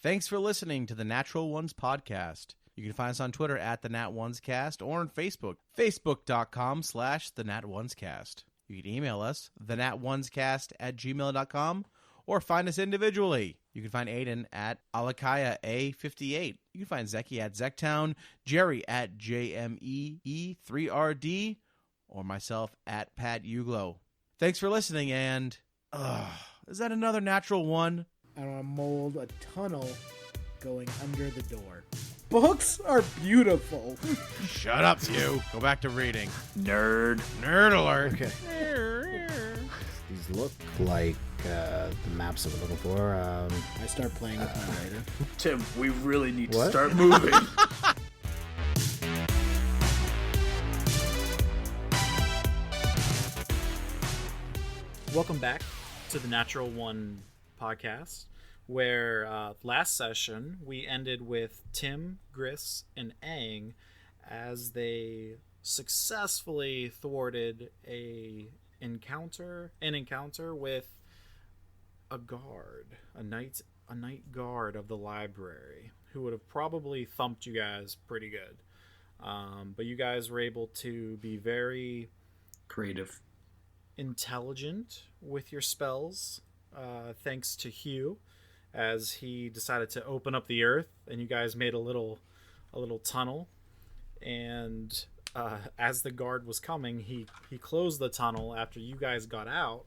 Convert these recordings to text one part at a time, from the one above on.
Thanks for listening to the Natural Ones podcast. You can find us on Twitter at the Nat Ones Cast or on Facebook, facebook.com/the Nat Ones Cast. You can email us, thenatonescast@gmail.com, or find us individually. You can find Aydin at Alakaya-A58. You can find Zeki at Zektown, Jerry at JMEE3RD, or myself at Pat Uglow. Thanks for listening, and is that another natural one? I want to mold a tunnel going under the door. Books are beautiful. Shut up, you. Go back to reading. Nerd. Nerd alert. Okay. These look like the maps that we're looking for. I start playing with my later. Tim, we really need to What? start moving. Welcome back to the Natural One podcast, where last session we ended with Tim, Gris, and Aang as they successfully thwarted an encounter with a guard, a night guard of the library, who would have probably thumped you guys pretty good. But you guys were able to be very creative, intelligent with your spells, thanks to Hugh, as he decided to open up the earth, and you guys made a little tunnel. And as the guard was coming, he closed the tunnel after you guys got out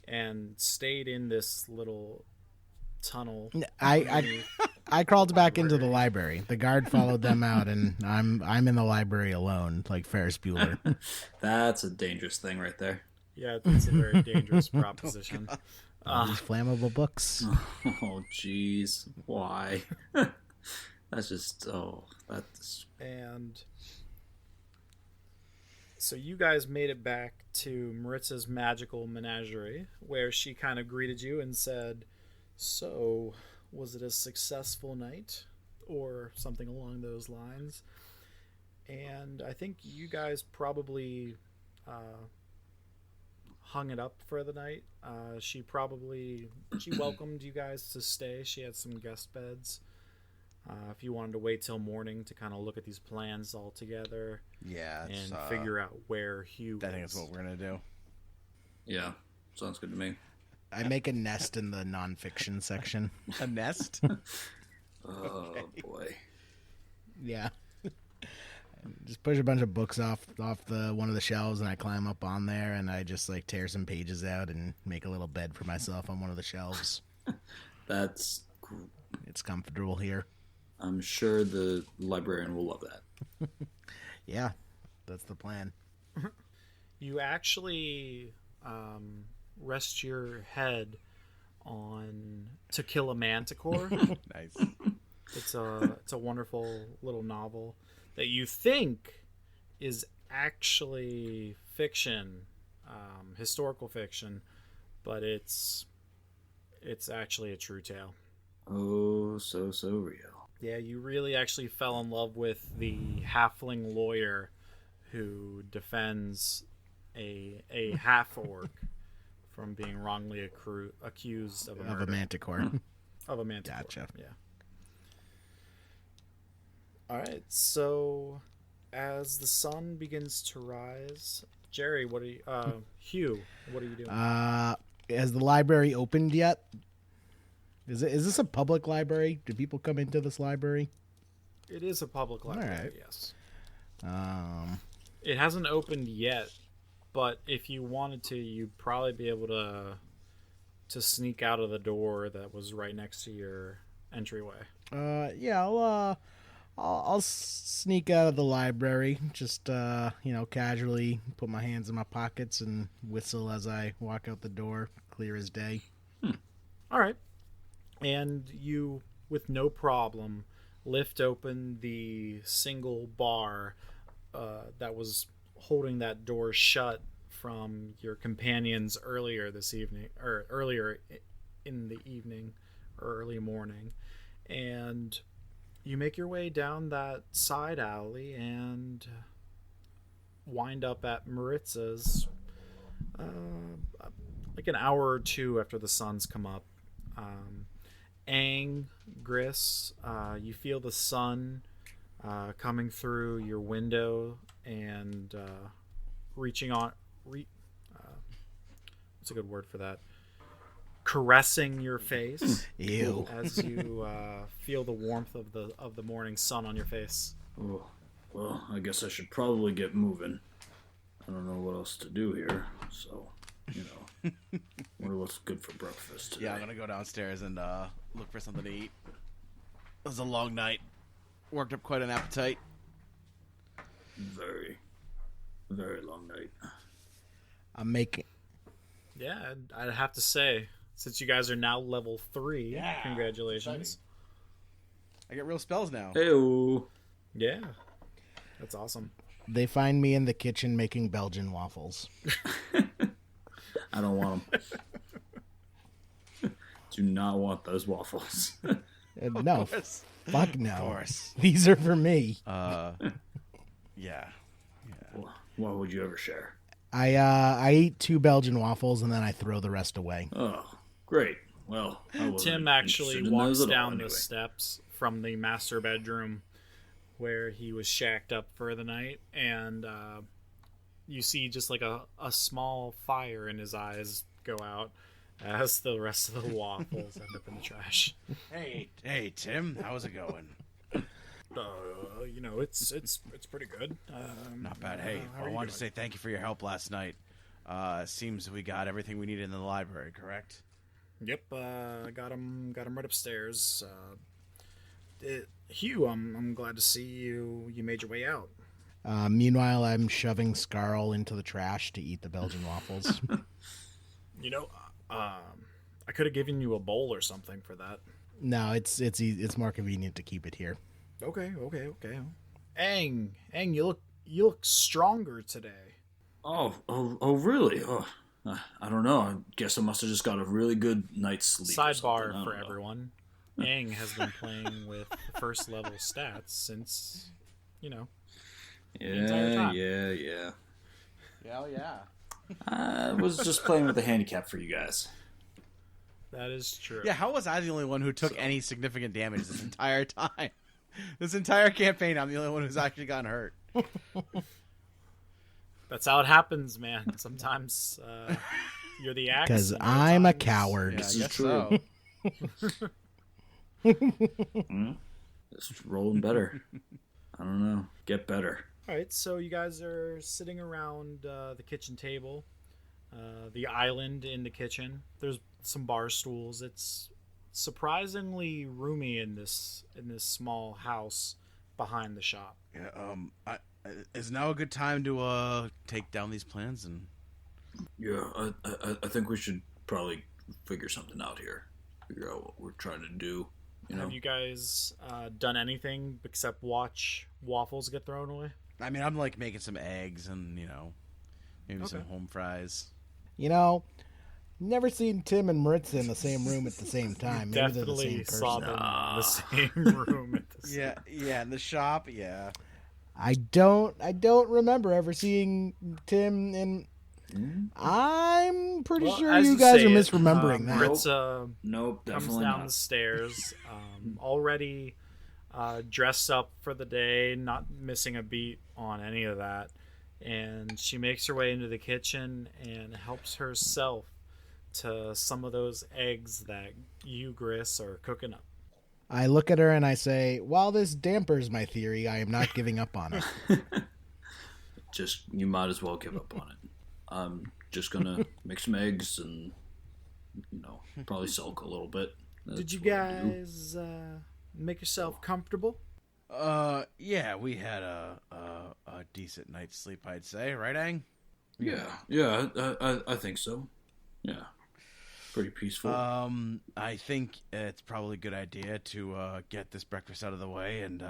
and stayed in this little tunnel. I crawled back into the library. The guard followed them out, and I'm in the library alone, like Ferris Bueller. That's a dangerous thing right there. Yeah, it's a very dangerous proposition. These flammable books. Oh, jeez. Why? That's just, that's... And so you guys made it back to Maritza's magical menagerie, where she kind of greeted you and said, "So, was it a successful night?" Or something along those lines. And I think you guys probably hung it up for the night. She welcomed you guys to stay. She had some guest beds. If you wanted to wait till morning to kind of look at these plans all together, and figure out where Hugh was. I think that's what we're gonna do. Yeah, sounds good to me. I make a nest in the nonfiction section. A nest? Oh, boy. Yeah. Just push a bunch of books off the one of the shelves, and I climb up on there, and I just like tear some pages out and make a little bed for myself on one of the shelves. It's comfortable here. I'm sure the librarian will love that. Yeah, that's the plan. You actually rest your head on To Kill a Manticore. Nice. It's a wonderful little novel that you think is actually fiction, historical fiction, but it's actually a true tale. Oh, so real. Yeah, you really actually fell in love with the halfling lawyer who defends a half-orc from being wrongly accused of a murder. Of a manticore. Of a manticore. Gotcha. Yeah. All right, so as the sun begins to rise, Jerry, Hugh, what are you doing? Has the library opened yet? Is this a public library? Do people come into this library? It is a public library, right. yes. It It hasn't opened yet, but if you wanted to, you'd probably be able to sneak out of the door that was right next to your entryway. Yeah, I'll sneak out of the library, just casually put my hands in my pockets and whistle as I walk out the door, clear as day. All right. And you, with no problem, lift open the single bar that was holding that door shut from your companions earlier this evening, or earlier in the evening or early morning. And you make your way down that side alley and wind up at Maritza's like an hour or two after the sun's come up. Aang, Gris, you feel the sun coming through your window and reaching on. What's a good word for that? Caressing your face. Ew. As you feel the warmth of the morning sun on your face. Oh, well, I guess I should probably get moving. I don't know what else to do here, so, wonder what's good for breakfast today. Yeah, I'm gonna go downstairs and look for something to eat. It was a long night. Worked up quite an appetite. Very, very long night. I'm making. Yeah, I'd have to say, since you guys are now level 3, Yeah, congratulations. I get real spells now. Hey-o. Yeah, that's awesome. They find me in the kitchen making Belgian waffles. I don't want them. Do not want those waffles. No, fuck no. Of course. These are for me. Yeah. Why would you ever share? I eat 2 Belgian waffles and then I throw the rest away. Oh, great. Well, I wasn't Tim actually interested in walks those at all down anyway. the steps from the master bedroom where he was shacked up for the night, and you see just like a small fire in his eyes go out as the rest of the waffles end up in the trash. Hey, Tim, how's it going? It's pretty good. Not bad. Hey, how are I you wanted to doing? say thank you for your help last night. Seems we got everything we needed in the library, correct? Yep, got him right upstairs. Hugh, I'm glad to see you made your way out. Meanwhile, I'm shoving Scarl into the trash to eat the Belgian waffles. I could have given you a bowl or something for that. No, it's more convenient to keep it here. Okay. Aang, you look stronger today. Oh, really? Oh, I don't know. I guess I must have just got a really good night's sleep. or something. I Sidebar don't for know. everyone. Aang has been playing with first level stats since, entire time. Yeah. Yeah. I was just playing with the handicap for you guys. That is true. Yeah, how was I the only one who took any significant damage this entire time? This entire campaign, I'm the only one who's actually gotten hurt. That's how it happens, man. Sometimes you're the axe. Because and other I'm a times- coward. Yeah, I This is guess true. so. It's rolling better. I don't know. Get better. All right, so you guys are sitting around the kitchen table, the island in the kitchen. There's some bar stools. It's surprisingly roomy in this small house behind the shop. Yeah, is now a good time to take down these plans and Yeah, I think we should probably figure something out here. Figure out what we're trying to do. Have you guys done anything except watch waffles get thrown away? I mean, I'm like making some eggs and maybe some home fries. Never seen Tim and Maritza in the same room at the same time. Maybe they're the Definitely same saw person. them in the same room at the same Yeah, in the shop. Yeah, I don't remember ever seeing Tim in. I'm pretty Well, sure as you guys say are it, misremembering that. Maritza Nope, comes definitely down not. the stairs, already dressed up for the day, not missing a beat on any of that. And she makes her way into the kitchen and helps herself to some of those eggs that you, Gris, are cooking up. I look at her and I say, while this dampers my theory, I am not giving up on it. Just, you might as well give up on it. I'm just gonna make some eggs and, probably sulk a little bit. Did you That's what I do. guys make yourself comfortable? Yeah, we had a decent night's sleep, I'd say, right, Aang? Yeah, I think so. Yeah, pretty peaceful. I think it's probably a good idea to get this breakfast out of the way, and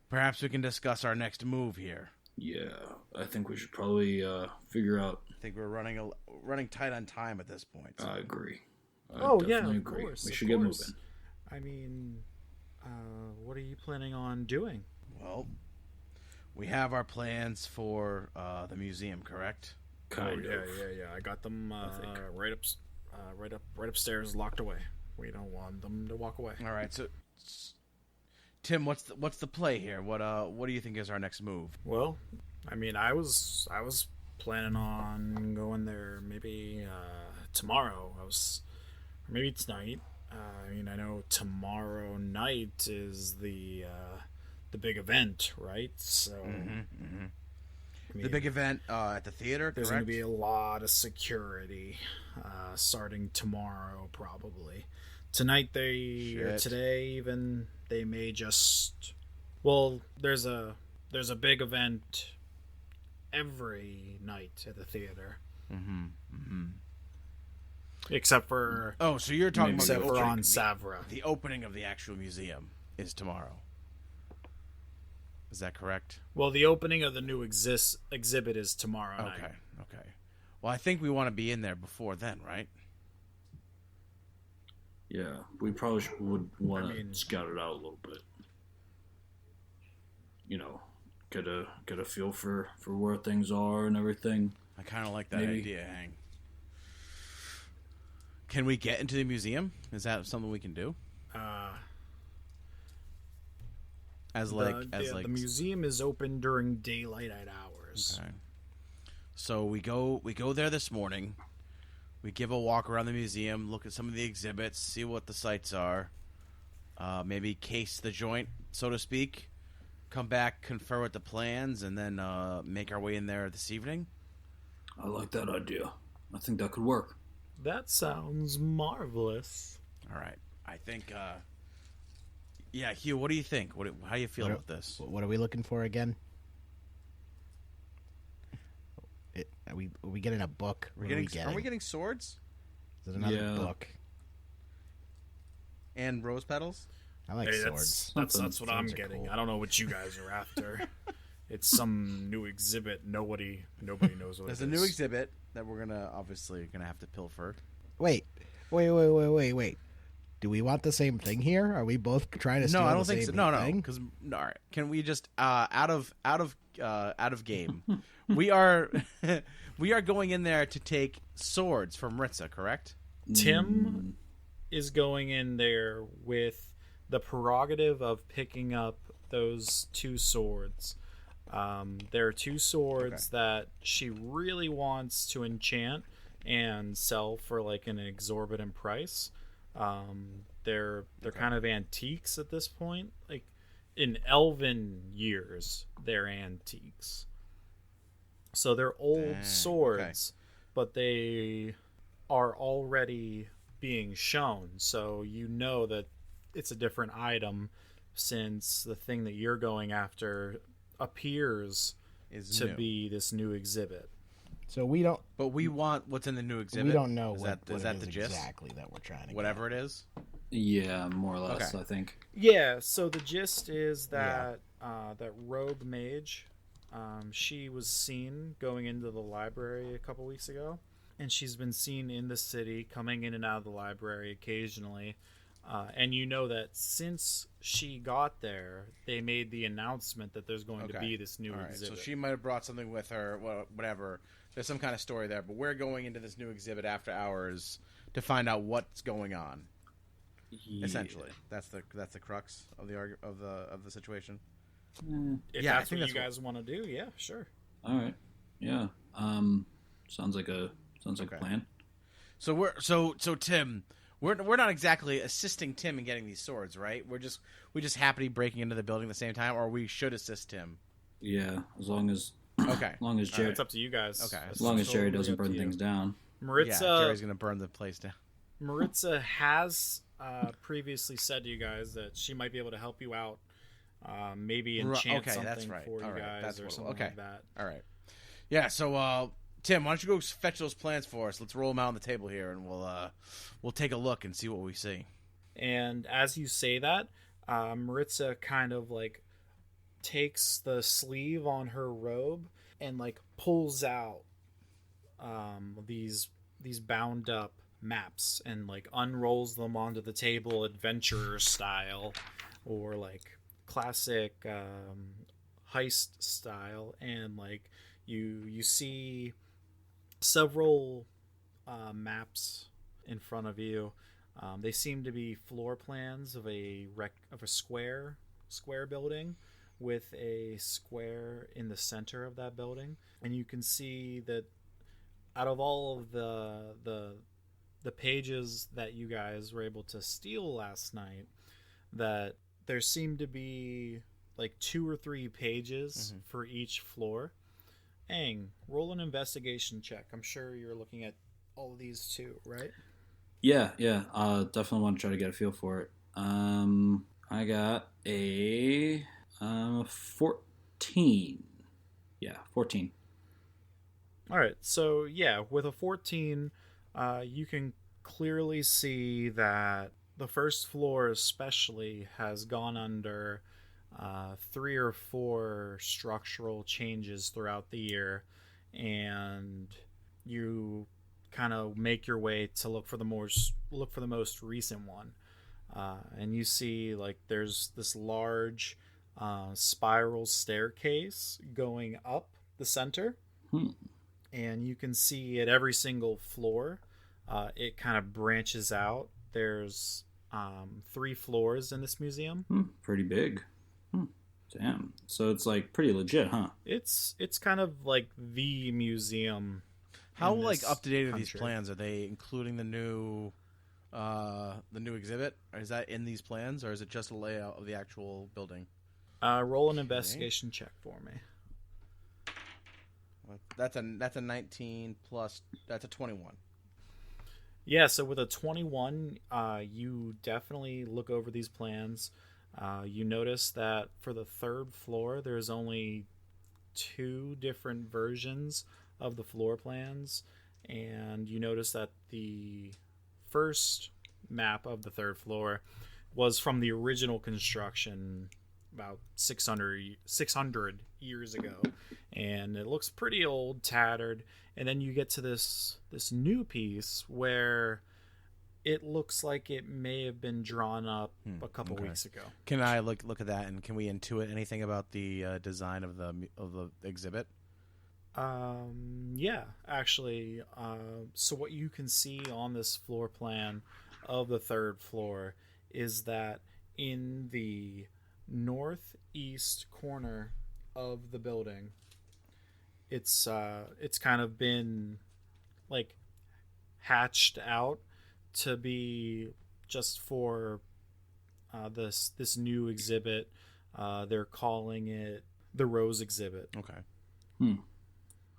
perhaps we can discuss our next move here. Yeah, I think we should probably figure out. I think we're running tight on time at this point. I agree. I Oh, yeah, definitely of agree. course. We of should get course. moving. I mean, what are you planning on doing? Well, we have our plans for the museum, correct? Kind of. Yeah. I got them think. right upstairs, locked away. We don't want them to walk away. All right, so Tim, what's the play here? What do you think is our next move? Well, I mean, I was planning on going there maybe tomorrow. Or maybe tonight. I mean, I know tomorrow night is the big event, right? So I mean, The big event at the theater, there's correct? going to be a lot of security starting tomorrow, probably. Tonight or today even, they may just. Well, there's a big event every night at the theater. Except for Oh, so you're talking about except the for opening, on Savra. the opening of the actual museum is tomorrow. Is that correct? Well, the opening of the new exhibit is tomorrow night. Okay. Well, I think we want to be in there before then, right? Yeah, we probably would want to I mean- scout it out a little bit. You know, get a feel for where things are and everything. I kind of like that Maybe. idea, Hang. Can we get into the museum? Is that something we can do? The museum is open during daylight hours. Okay. So we go there this morning. We give a walk around the museum, look at some of the exhibits, see what the sights are. Maybe case the joint, so to speak. Come back, confer with the plans, and then make our way in there this evening. I like that idea. I think that could work. That sounds marvelous. All right. I think. Yeah, Hugh. What do you think? How do you feel about this? What are we looking for again? Are we getting a book? Are we getting swords Is it another Yeah. book? and rose petals? I like Hey, swords. that's what I'm Swords are getting. cool. I don't know what you guys are after. It's some new exhibit. Nobody knows what There's it a is. new exhibit that we're obviously gonna have to pilfer. Wait. Do we want the same thing here? Are we both trying to steal No, I don't the think so. same No, thing? because all right. Can we just out of game? we are going in there to take swords from Ritza, correct? Tim is going in there with the prerogative of picking up those two swords. There are two swords that she really wants to enchant and sell for like an exorbitant price. They're kind of antiques at this point. Like in elven years, they're antiques. So they're old Dang, swords, but they are already being shown. So you know that it's a different item since the thing that you're going after appears Is to new. be this new exhibit. So we don't. But we want what's in the new exhibit. We don't know Is what that it the is gist? exactly that we're trying to. Whatever it is. Yeah, more or less. Okay. I think. Yeah, so the gist is that that rogue mage, she was seen going into the library a couple weeks ago, and she's been seen in the city, coming in and out of the library occasionally. And you know that since she got there, they made the announcement that there's going to be this new All right. exhibit. So she might have brought something with her. Whatever. There's some kind of story there, but we're going into this new exhibit after hours to find out what's going on. Yeah. Essentially, that's the crux of the situation. If Yeah, I that's think what that's you guys want to do, yeah, sure. All right. Yeah. Sounds like a plan. So Tim, we're not exactly assisting Tim in getting these swords, right? We just happen to be breaking into the building at the same time, or we should assist Tim. Yeah, as long as Okay. Jerry, It's up to you guys. Okay. as long as Jerry Totally doesn't up to burn you. things down. Maritza, Yeah, Jerry's gonna burn the place down. Maritza has previously said to you guys that she might be able to help you out, maybe enchant okay, that's something right. for you All right, guys that's or what- something okay. like that. All right. Yeah. So Tim, why don't you go fetch those plans for us? Let's roll them out on the table here, and we'll take a look and see what we see. And as you say that, Maritza kind of like takes the sleeve on her robe and like pulls out these bound up maps and like unrolls them onto the table adventurer style or like classic heist style, and like you see several maps in front of you. They seem to be floor plans of a square building with a square in the center of that building, and you can see that out of all of the pages that you guys were able to steal last night, that there seemed to be like 2 or 3 pages for each floor. Aang, roll an investigation check. I'm sure you're looking at all of these too, right? Yeah. Definitely want to try to get a feel for it. I got a 14. Yeah, 14. All right. So yeah, with a 14, you can clearly see that the first floor especially has gone under 3 or 4 structural changes throughout the year, and you kind of make your way to look for the most recent one, and you see like there's this large spiral staircase going up the center, and you can see at every single floor it kind of branches out. There's 3 floors in this museum. Pretty big. Damn. So it's like pretty legit, huh? It's kind of like the museum. How like up to date are these plans? Are they including the new exhibit? Or is that in these plans, or is it just a layout of the actual building? Roll an investigation check for me. That's a 19 plus. That's a 21. Yeah, so with a 21, you definitely look over these plans. You notice that for the 3rd floor, there's only 2 different versions of the floor plans, and you notice that the first map of the 3rd floor was from the original construction about 600 years ago, and it looks pretty old, tattered. And then you get to this new piece where it looks like it may have been drawn up a couple weeks ago. Can I look at that, and can we intuit anything about the design of the exhibit? Yeah, actually. So what you can see on this floor plan of the 3rd floor is that in the northeast corner of the building, it's kind of been like hatched out to be just for this new exhibit. They're calling it the Rose Exhibit. Okay.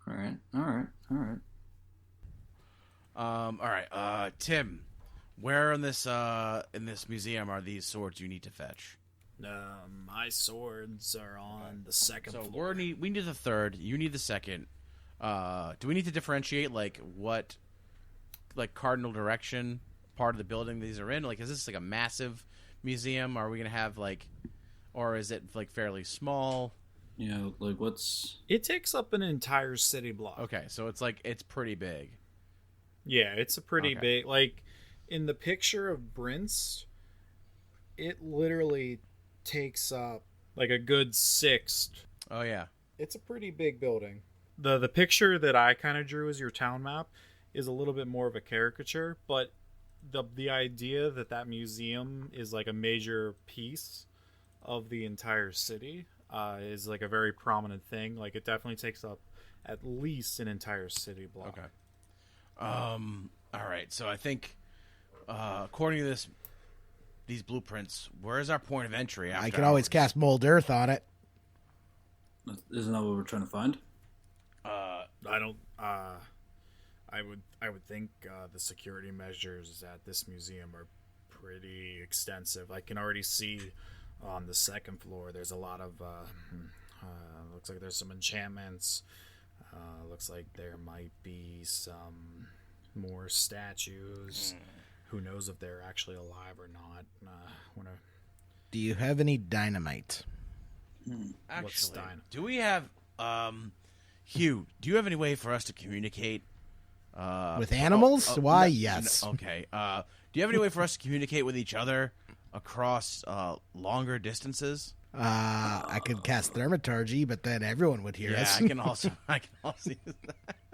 All right. All right. Tim, where in this museum are these swords you need to fetch? My swords are on the 2nd So floor. we need the 3rd. You need the 2nd. Do we need to differentiate like what, like cardinal direction part of the building these are in? Like, is this like a massive museum? Are we gonna have like, or is it like fairly small? Yeah, like what's... It takes up an entire city block. Okay, so it's pretty big. Yeah, it's a pretty big. Like in the picture of Brinst, it literally takes up like a good 1/6. Oh yeah. It's a pretty big building. The picture that I kind of drew as your town map is a little bit more of a caricature, but the idea that museum is like a major piece of the entire city is like a very prominent thing. Like it definitely takes up at least an entire city block. Okay. All right. So I think, according to these blueprints, where is our point of entry? I could always cast Mold Earth on it. Isn't that what we're trying to find? I don't. I would think the security measures at this museum are pretty extensive. I can already see on the 2nd floor there's a lot of looks like there's some enchantments. Looks like there might be some more statues. Who knows if they're actually alive or not? Do you have any dynamite? Actually, do we have Hugh? Do you have any way for us to communicate with animals? Why, yes. Okay. Do you have any way for us to communicate with each other across longer distances? I could cast Thermaturgy, but then everyone would hear us. I can also use that.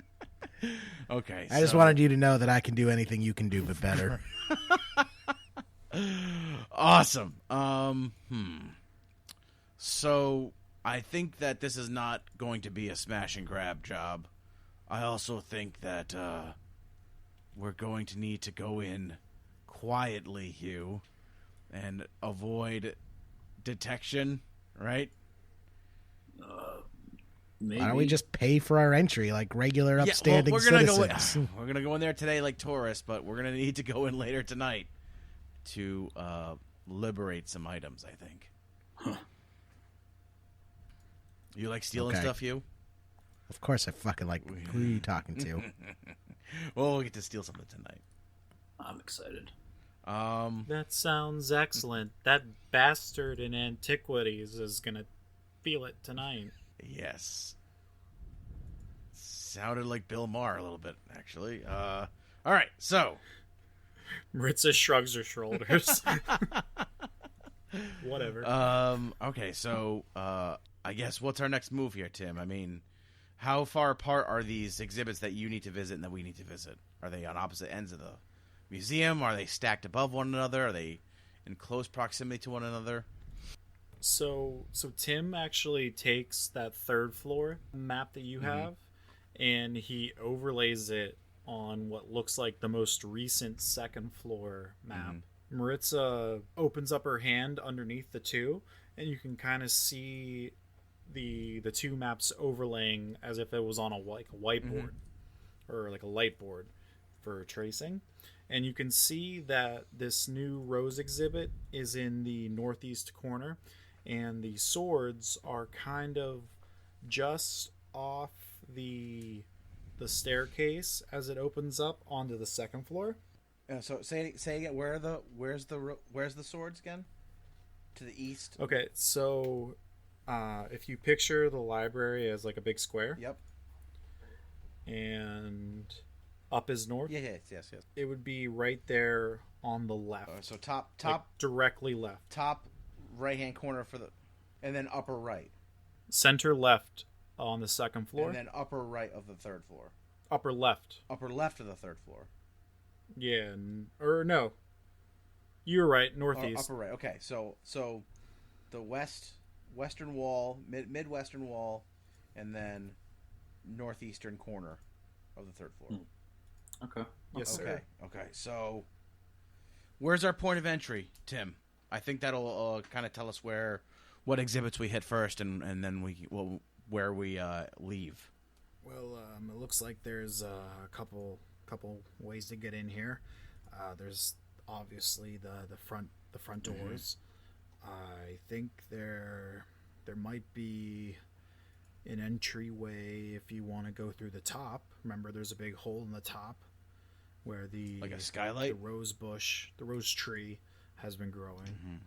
Okay. I just wanted you to know that I can do anything you can do, but better. Awesome. So I think that this is not going to be a smash and grab job. I also think that we're going to need to go in quietly, Hugh, and avoid detection, right? Maybe. Why don't we just pay for our entry like regular upstanding we're gonna citizens? we're gonna go in there today like tourists, but we're gonna need to go in later tonight to liberate some items, I think. Huh. You like stealing Okay. stuff, Hugh? Of course I fucking like. Who are you talking to? Well, we'll get to steal something tonight. I'm excited. That sounds excellent. That bastard in antiquities is gonna feel it tonight. Yes. Sounded like Bill Maher a little bit, actually. All right, so Maritza shrugs her shoulders. Whatever. okay, so I guess what's our next move here, Tim? I mean, how far apart are these exhibits that you need to visit and that we need to visit? Are they on opposite ends of the museum? Are they stacked above one another? Are they in close proximity to one another? So Tim actually takes that third floor map that you have, and he overlays it on what looks like the most recent second floor map. Maritza opens up her hand underneath the two, and you can kind of see the two maps overlaying as if it was on a whiteboard or like a light board for tracing. And you can see that this new rose exhibit is in the northeast corner, and the swords are kind of just off the staircase as it opens up onto the second floor. So say again. Where's the swords again? To the east. Okay, so if you picture the library as like a big square, Yep. and up is north, Yes. it would be right there on the left. So top Like, directly left. top right hand corner and then upper right, Center left on the second floor. and then upper right of the third floor, Upper left. upper left of the third floor, Yeah, or no. You were right, or northeast. upper right. Okay, so the western wall, midwestern wall, and then northeastern corner of the third floor. Okay. Yes, sir. Okay. So where's our point of entry, Tim? I think that'll kind of tell us what exhibits we hit first, and then where we leave. Well, it looks like there's a couple ways to get in here. There's obviously the front doors. I think there might be an entryway if you want to go through the top. Remember, there's a big hole in the top where Like a skylight? the rose bush, the rose tree has been growing.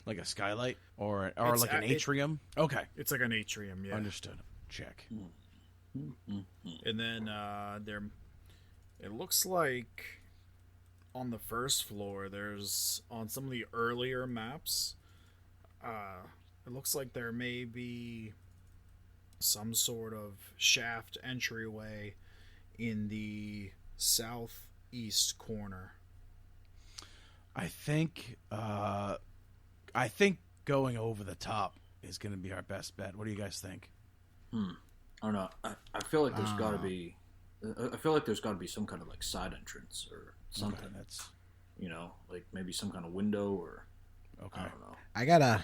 Like a skylight or It's like an atrium? Okay, It's like an atrium, yeah. understood. Check. And then it looks like on the first floor, there's on some of the earlier maps, it looks like there may be some sort of shaft entryway in the southeast corner. I think going over the top is going to be our best bet. What do you guys think? I don't know. I feel like there's got to be. I feel like there's got to be some kind of like side entrance or something. Okay, that's Like maybe some kind of window or okay. I don't know. I got a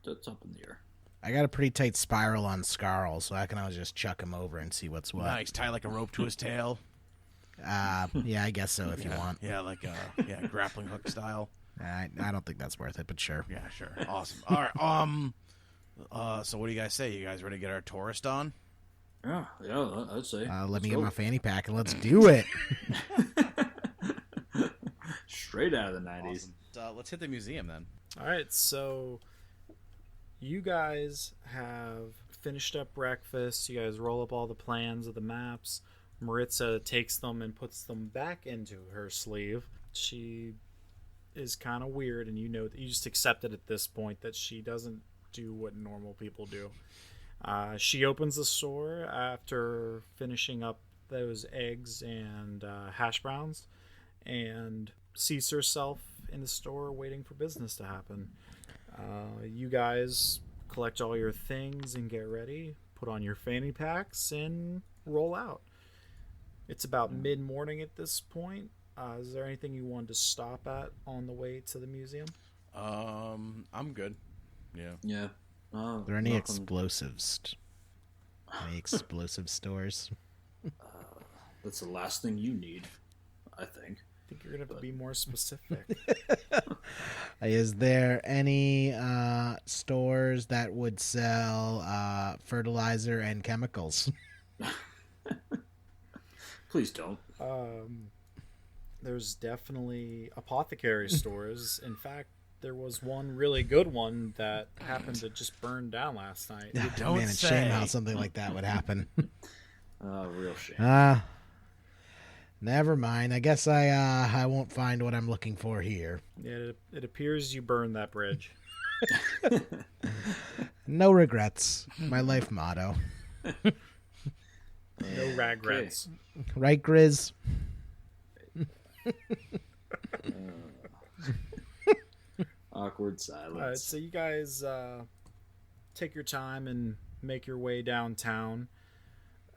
That's up in the air. pretty tight spiral on Scarl, so I can always just chuck him over and see what's what. Nice. Tie like a rope to his tail. Yeah, I guess so if you want. Yeah, like grappling hook style. I don't think that's worth it, but sure. Yeah, sure. Awesome. All right. So what do you guys say? You guys ready to get our tourist on? Yeah, I'd say. Let me Let's get go. my fanny pack and let's do it. Straight out of the 90s. Awesome. Let's hit the museum then. All right, so you guys have finished up breakfast. You guys roll up all the plans of the maps. Maritza takes them and puts them back into her sleeve. She is kind of weird, and you just accept it at this point that she doesn't do what normal people do. She opens the store after finishing up those eggs and hash browns, and seats herself in the store waiting for business to happen. You guys collect all your things and get ready, put on your fanny packs, and roll out. It's about mid-morning at this point. Is there anything you wanted to stop at on the way to the museum? I'm good. Yeah. Yeah. Are there any explosives? Any explosive stores? That's the last thing you need, I think. I think you're going to have to be more specific. Is there any stores that would sell fertilizer and chemicals? Please don't. There's definitely apothecary stores. In fact, there was one really good one that happened to just burn down last night. Don't Man, it's say. shame how something like that would happen. Real shame. Never mind. I guess I won't find what I'm looking for here. It appears you burned that bridge. No regrets. My life motto. No regrets. Right, Gris? Awkward silence. All right, so you guys take your time and make your way downtown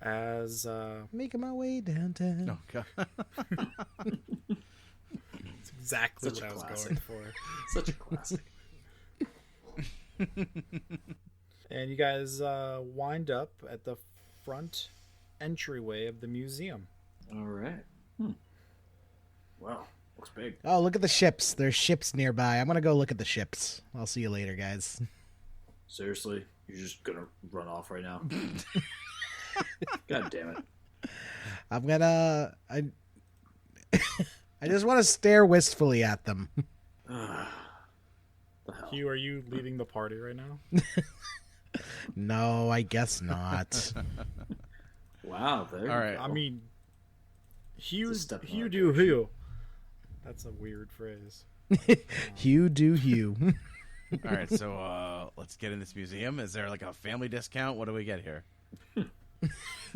as Making my way downtown. Oh, God. it's exactly Such what a I was classic. going for. Such a classic. And you guys wind up at the front entryway of the museum. All right. Wow. Looks big. Oh, look at the ships. There's ships nearby. I'm going to go look at the ships. I'll see you later, guys. Seriously? You're just going to run off right now? God damn it. I'm going to... I just want to stare wistfully at them. The hell? Hugh, are you leading the party right now? No, I guess not. Wow. There All you right. go. I mean, Hugh, It's a step in the Hugh right do direction. Hugh. That's a weird phrase. Hugh do Hugh. All right, so let's get in this museum. Is there like a family discount? What do we get here?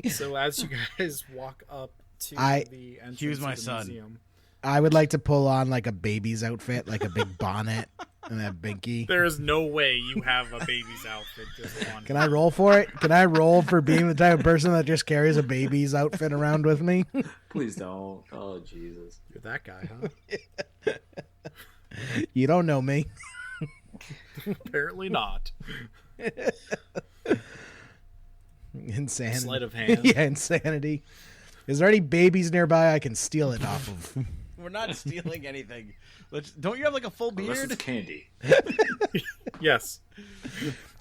So as you guys walk up to the entrance Hugh's my of the son. museum, I would like to pull on like a baby's outfit, like a big bonnet and a binky. there is no way you have a baby's outfit just on. Can I roll for it? Can I roll for being the type of person that just carries a baby's outfit around with me? Please don't. Oh, Jesus. You're that guy, huh? You don't know me. Apparently not. Insanity. Sleight of hand. Yeah, insanity. Is there any babies nearby I can steal it off of? We're not stealing anything. Don't you have like a full Unless beard? it's candy. Yes.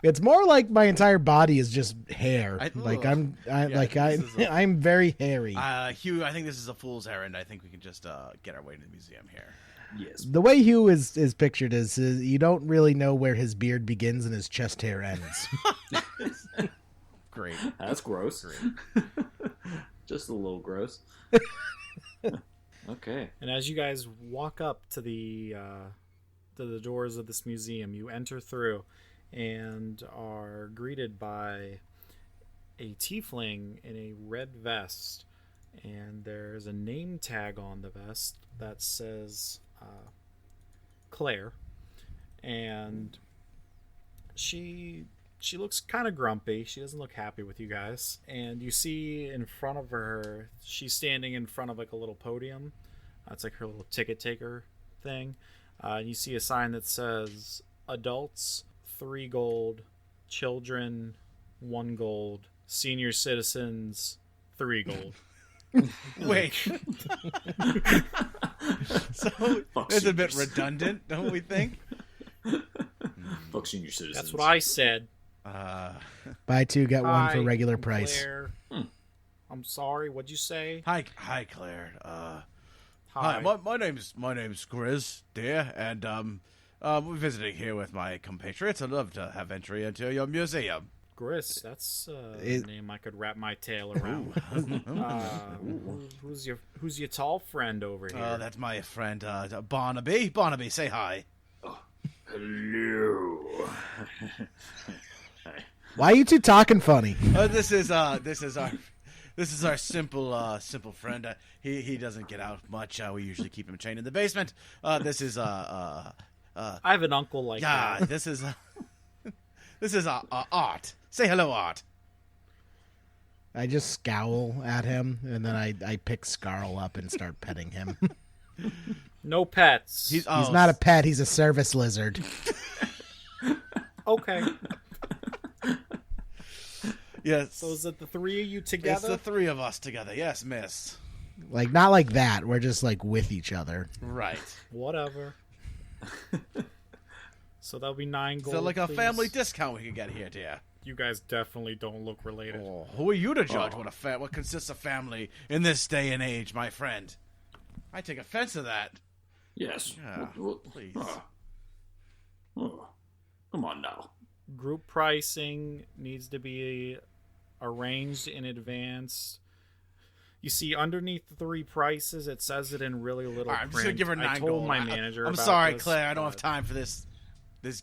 It's more like my entire body is just hair. This is I'm very hairy. Hugh, I think this is a fool's errand. I think we can just get our way to the museum here. Yes. The way Hugh is pictured is you don't really know where his beard begins and his chest hair ends. Great. That's gross. Just a little gross. Okay. And as you guys walk up to the doors of this museum, you enter through and are greeted by a tiefling in a red vest, and there's a name tag on the vest that says Claire, and she looks kind of grumpy. She doesn't look happy with you guys. And you see in front of her, she's standing in front of like a little podium. It's like her little ticket taker thing. And you see a sign that says adults 3 gold, children 1 gold, senior citizens 3 gold. Wait. So Fuck it's a bit seniors. redundant, don't we think? Fuck senior citizens. That's what I said. Buy 2, get 1 for Hi, regular I'm price. Claire. I'm sorry. What'd you say? Hi, Claire. Hi. Hi, my name's Gris, dear, and we're visiting here with my compatriots. I'd love to have entry into your museum. Gris. That's a It- name I could wrap my tail around. Who's your tall friend over here? That's my friend Barnaby. Barnaby, say hi. Hello. Why are you two talking funny? This is our This is our simple friend. He doesn't get out much. We usually keep him chained in the basement. This is I have an uncle like that. this is Art. Say hello, Art. I just scowl at him, and then I pick Scarl up and start petting him. No pets. He's not a pet. He's a service lizard. Okay. Yes. So is it the three of you together? It's the three of us together. Yes, miss. Like, not like that. We're just, like, with each other. Right. Whatever. So that'll be 9 gold. So like a please. family discount we can get here, dear. You guys definitely don't look related. Oh, who are you to judge what consists of family in this day and age, my friend? I take offense to that. Yes. Yeah, Well, please. Come on now. Group pricing needs to be arranged in advance. You see, underneath the 3 prices, it says it in really little print. I'm just gonna give her 9 I gold. told my manager. I'm about sorry, this, Claire. I don't but- have time for this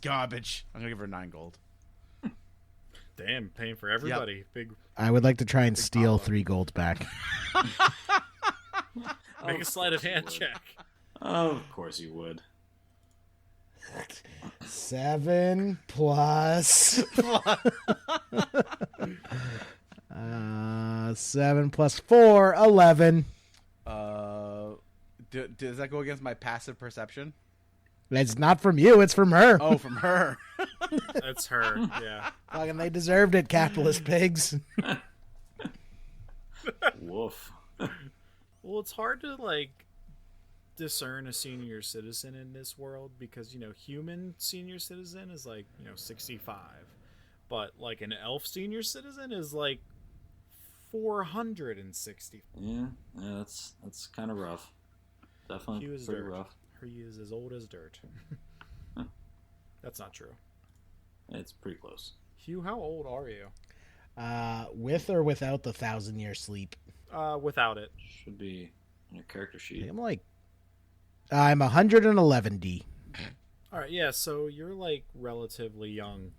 garbage. I'm gonna give her 9 gold. Damn, paying for everybody. Big. I would like to try and steal pop-up. 3 gold back. Make a sleight of hand check. Of course you would. 7 plus... 7 plus 4, 11. Does that go against my passive perception? It's not from you, it's from her. Oh, from her. That's her. Yeah. Fucking they deserved it, capitalist pigs. Woof. Well, it's hard to discern a senior citizen in this world because human senior citizen is 65, but an elf senior citizen is 460. Yeah, that's kind of rough. Definitely Hugh is pretty dirt. rough. He is as old as dirt. That's not true. It's pretty close. Hugh, how old are you? With or without the 1,000-year sleep? Without it. Should be in your character sheet. I'm 111D. All right, yeah. So you're relatively young.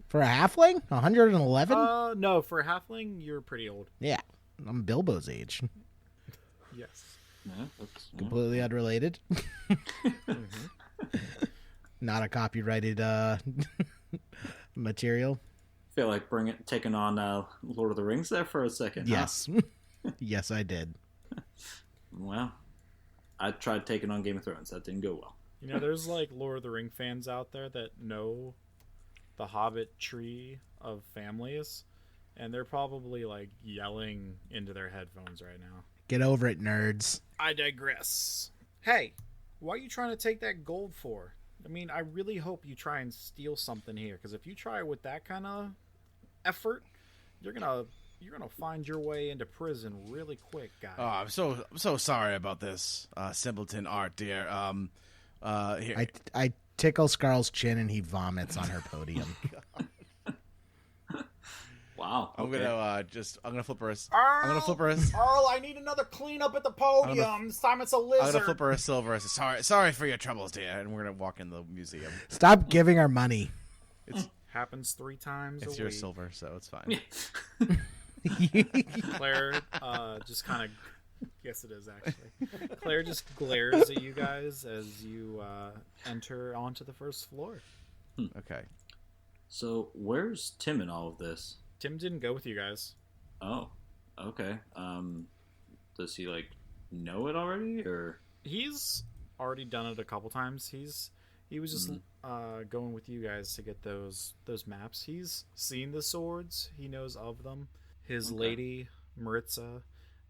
For a halfling? 111? No, for a halfling, you're pretty old. Yeah, I'm Bilbo's age. Yes. Yeah, that's Completely unrelated. Not a copyrighted material. feel like taking on Lord of the Rings there for a second. huh? Yes. Yes, I did. Well, I tried taking on Game of Thrones. That didn't go well. There's Lord of the Ring fans out there that know the Hobbit tree of families, and they're probably yelling into their headphones right now. Get over it, nerds. I digress. Hey, what are you trying to take that gold for? I mean, I really hope you try and steal something here, because if you try with that kind of effort, you're gonna find your way into prison really quick, guy. Oh, I'm so sorry about this, simpleton Art, dear. Here. I tickle Scarl's chin and he vomits on her podium. Wow. I'm okay. gonna flip her. I'm gonna flip her. Earl, I need another cleanup at the podium. This time it's a lizard. I'm gonna flip her a silver. I say, sorry for your troubles, dear. And we're gonna walk in the museum. Stop giving our money. Happens 3 times It's a your week. silver, so it's fine. Claire just kind of... Yes, it is, actually. Claire just glares at you guys as you enter onto the first floor. Okay. So, where's Tim in all of this? Tim didn't go with you guys. Oh, okay. Does he know it already, or? He's already done it a couple times. He was just going with you guys to get those maps. He's seen the swords. He knows of them. His lady, Maritza,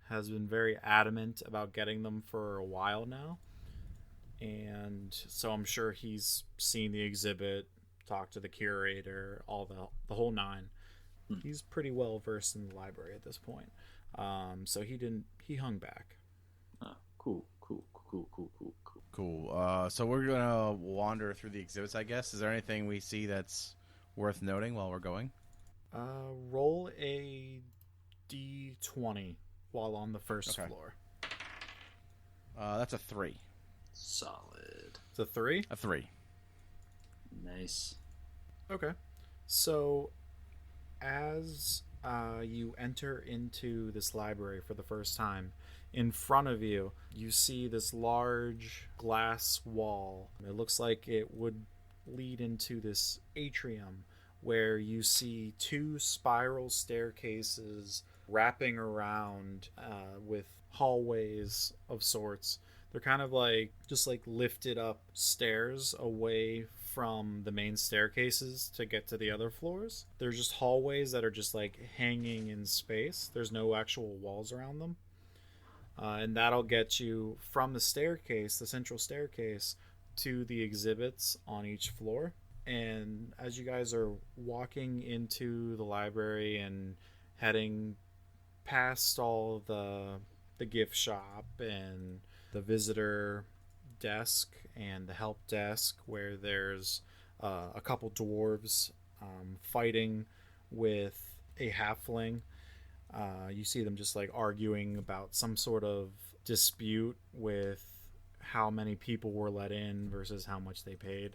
has been very adamant about getting them for a while now. And so I'm sure he's seen the exhibit, talked to the curator, all the whole 9. He's pretty well versed in the library at this point. So he hung back. Oh, cool. So we're gonna wander through the exhibits, I guess. Is there anything we see that's worth noting while we're going? Roll a d20 while on the first floor. That's a 3. Solid. It's a 3? A 3. Nice. Okay. So, as you enter into this library for the first time. In front of you, you see this large glass wall. It looks like it would lead into this atrium where you see two spiral staircases wrapping around with hallways of sorts. They're kind of like just like lifted up stairs away from the main staircases to get to the other floors. They're just hallways that are just like hanging in space. There's no actual walls around them. And that'll get you from the staircase, the central staircase, to the exhibits on each floor. And as you guys are walking into the library and heading past all the gift shop and the visitor desk and the help desk, where there's a couple dwarves fighting with a halfling. You see them just like arguing about some sort of dispute with how many people were let in versus how much they paid.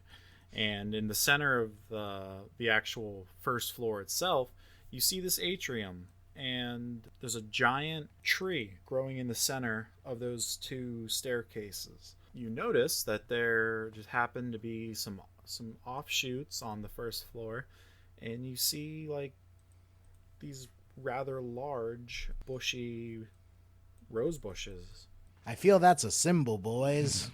And in the center of the actual first floor itself, you see this atrium, and there's a giant tree growing in the center of those two staircases. You notice that there just happen to be some offshoots on the first floor, and you see like these rather large bushy rose bushes. I feel that's a symbol, boys.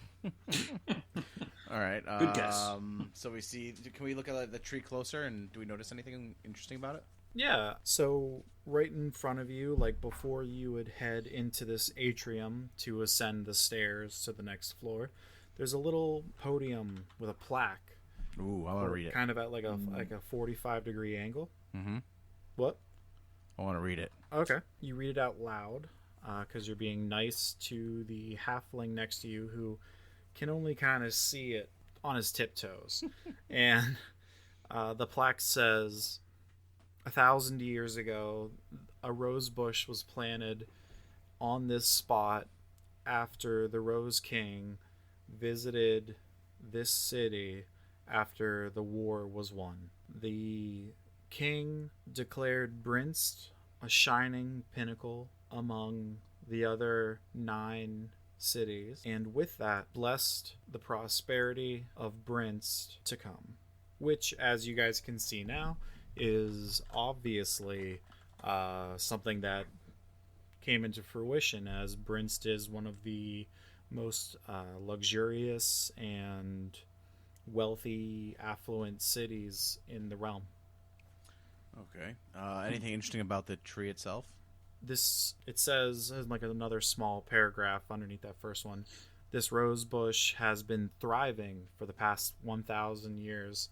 All right. Good guess. So we see. Can we look at the tree closer, and do we notice anything interesting about it? Yeah, so right in front of you, like before you would head into this atrium to ascend the stairs to the next floor, there's a little podium with a plaque. Ooh, I want to read it. Kind of at like a 45-degree angle. Mm-hmm. What? I want to read it. Okay. You read it out loud because you're being nice to the halfling next to you who can only kind of see it on his tiptoes. And the plaque says, 1,000 years ago, a rose bush was planted on this spot after the Rose King visited this city after the war was won. The king declared Brinst a shining pinnacle among the other 9 cities, and with that blessed the prosperity of Brinst to come, which, as you guys can see now, is obviously something that came into fruition, as Brinst is one of the most luxurious and wealthy, affluent cities in the realm. Okay. Anything interesting about the tree itself? It says, like another small paragraph underneath that first one, this rose bush has been thriving for the past 1,000 years,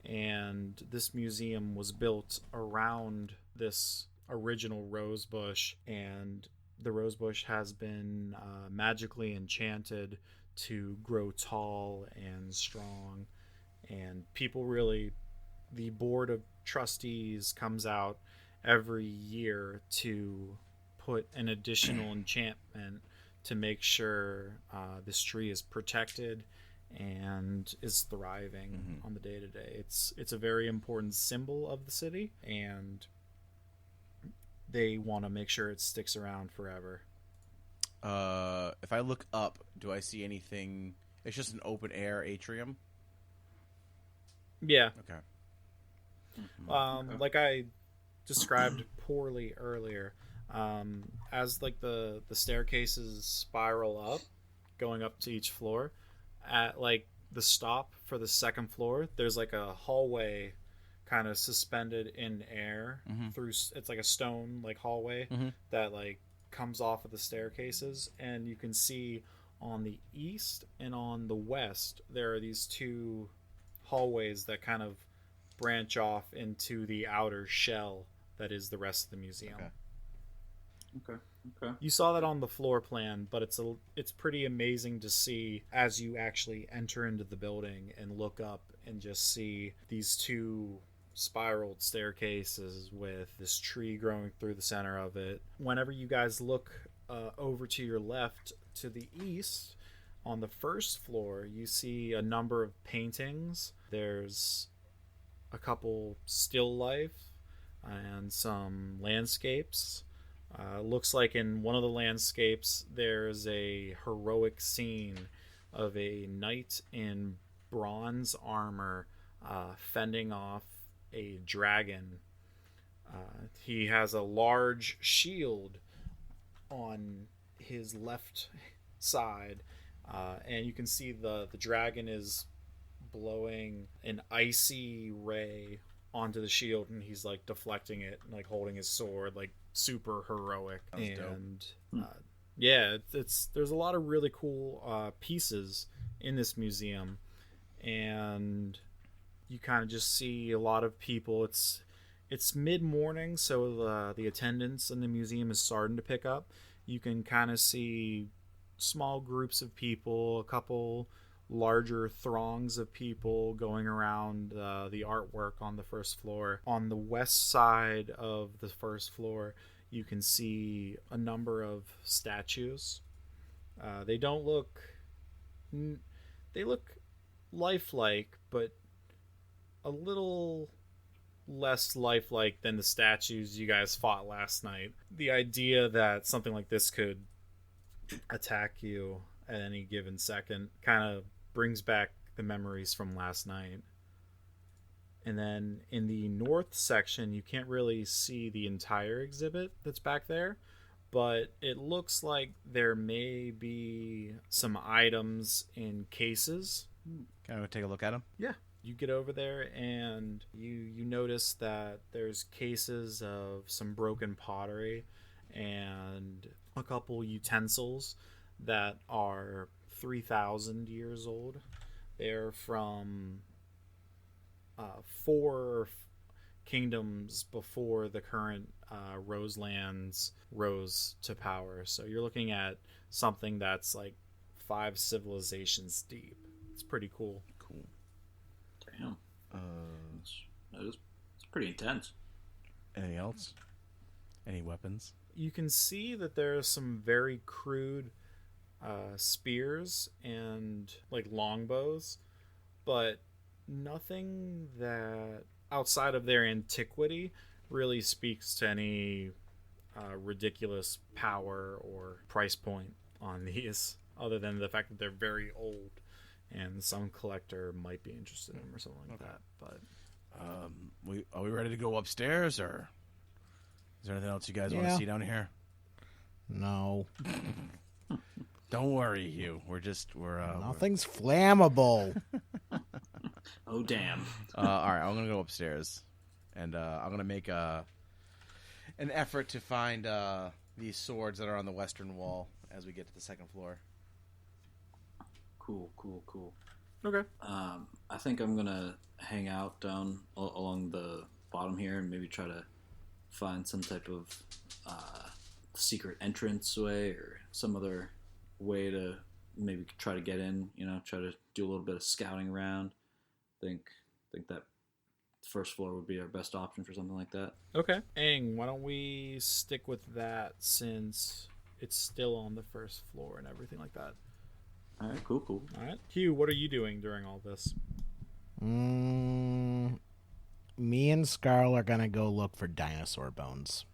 and this museum was built around this original rose bush, and the rose bush has been magically enchanted to grow tall and strong. And people really, the board of trustees comes out every year to put an additional enchantment to make sure this tree is protected and is thriving on the day-to-day. It's a very important symbol of the city, and they want to make sure it sticks around forever. If I look up, do I see anything? It's just an open air atrium. Yeah. Okay. Like I described poorly earlier, as like the staircases spiral up, going up to each floor, at like the stop for the second floor, there's like a hallway kind of suspended in air through. It's like a stone like hallway that like comes off of the staircases, and you can see on the east and on the west there are these two hallways that kind of branch off into the outer shell that is the rest of the museum. Okay. You saw that on the floor plan, but it's pretty amazing to see as you actually enter into the building and look up and just see these two spiraled staircases with this tree growing through the center of it. Whenever you guys look over to your left to the east, on the first floor, you see a number of paintings. There's a couple still life and some landscapes. Looks like in one of the landscapes there's a heroic scene of a knight in bronze armor fending off a dragon. He has a large shield on his left side, and you can see the dragon is blowing an icy ray onto the shield, and he's like deflecting it, like holding his sword, like super heroic. And yeah, it's there's a lot of really cool pieces in this museum, and you kind of just see a lot of people. It's mid-morning, so the attendance in the museum is starting to pick up. You can kind of see small groups of people, a couple larger throngs of people going around the artwork on the first floor. On the west side of the first floor, you can see a number of statues. They don't look... They look lifelike, but a little less lifelike than the statues you guys fought last night. The idea that something like this could attack you at any given second kind of brings back the memories from last night. And then in the north section, you can't really see the entire exhibit that's back there, but it looks like there may be some items in cases. Can I go take a look at them? Yeah. You get over there and you notice that there's cases of some broken pottery and a couple utensils that are 3,000 years old. They're from 4 kingdoms before the current Roselands rose to power. So you're looking at something that's like 5 civilizations deep. It's pretty cool. Cool. Damn. It's pretty intense. Anything else? Any weapons? You can see that there are some very crude spears and like longbows, but nothing that outside of their antiquity really speaks to any ridiculous power or price point on these, other than the fact that they're very old and some collector might be interested in them or something like that. But are we ready to go upstairs, or is there anything else you guys want to see down here? No. Don't worry, Hugh. We're Nothing's flammable. Oh, damn. all right, I'm gonna go upstairs, and I'm gonna make an effort to find these swords that are on the western wall as we get to the second floor. Cool. okay. I think I'm gonna hang out down along the bottom here and maybe try to find some type of secret entrance way or some other way to maybe try to get in. Try to do a little bit of scouting around. Think that first floor would be our best option for something like that. Okay. Aang, why don't we stick with that since it's still on the first floor and everything like that? All right, cool. All right. Hugh, what are you doing during all this? Me and Scarl are gonna go look for dinosaur bones.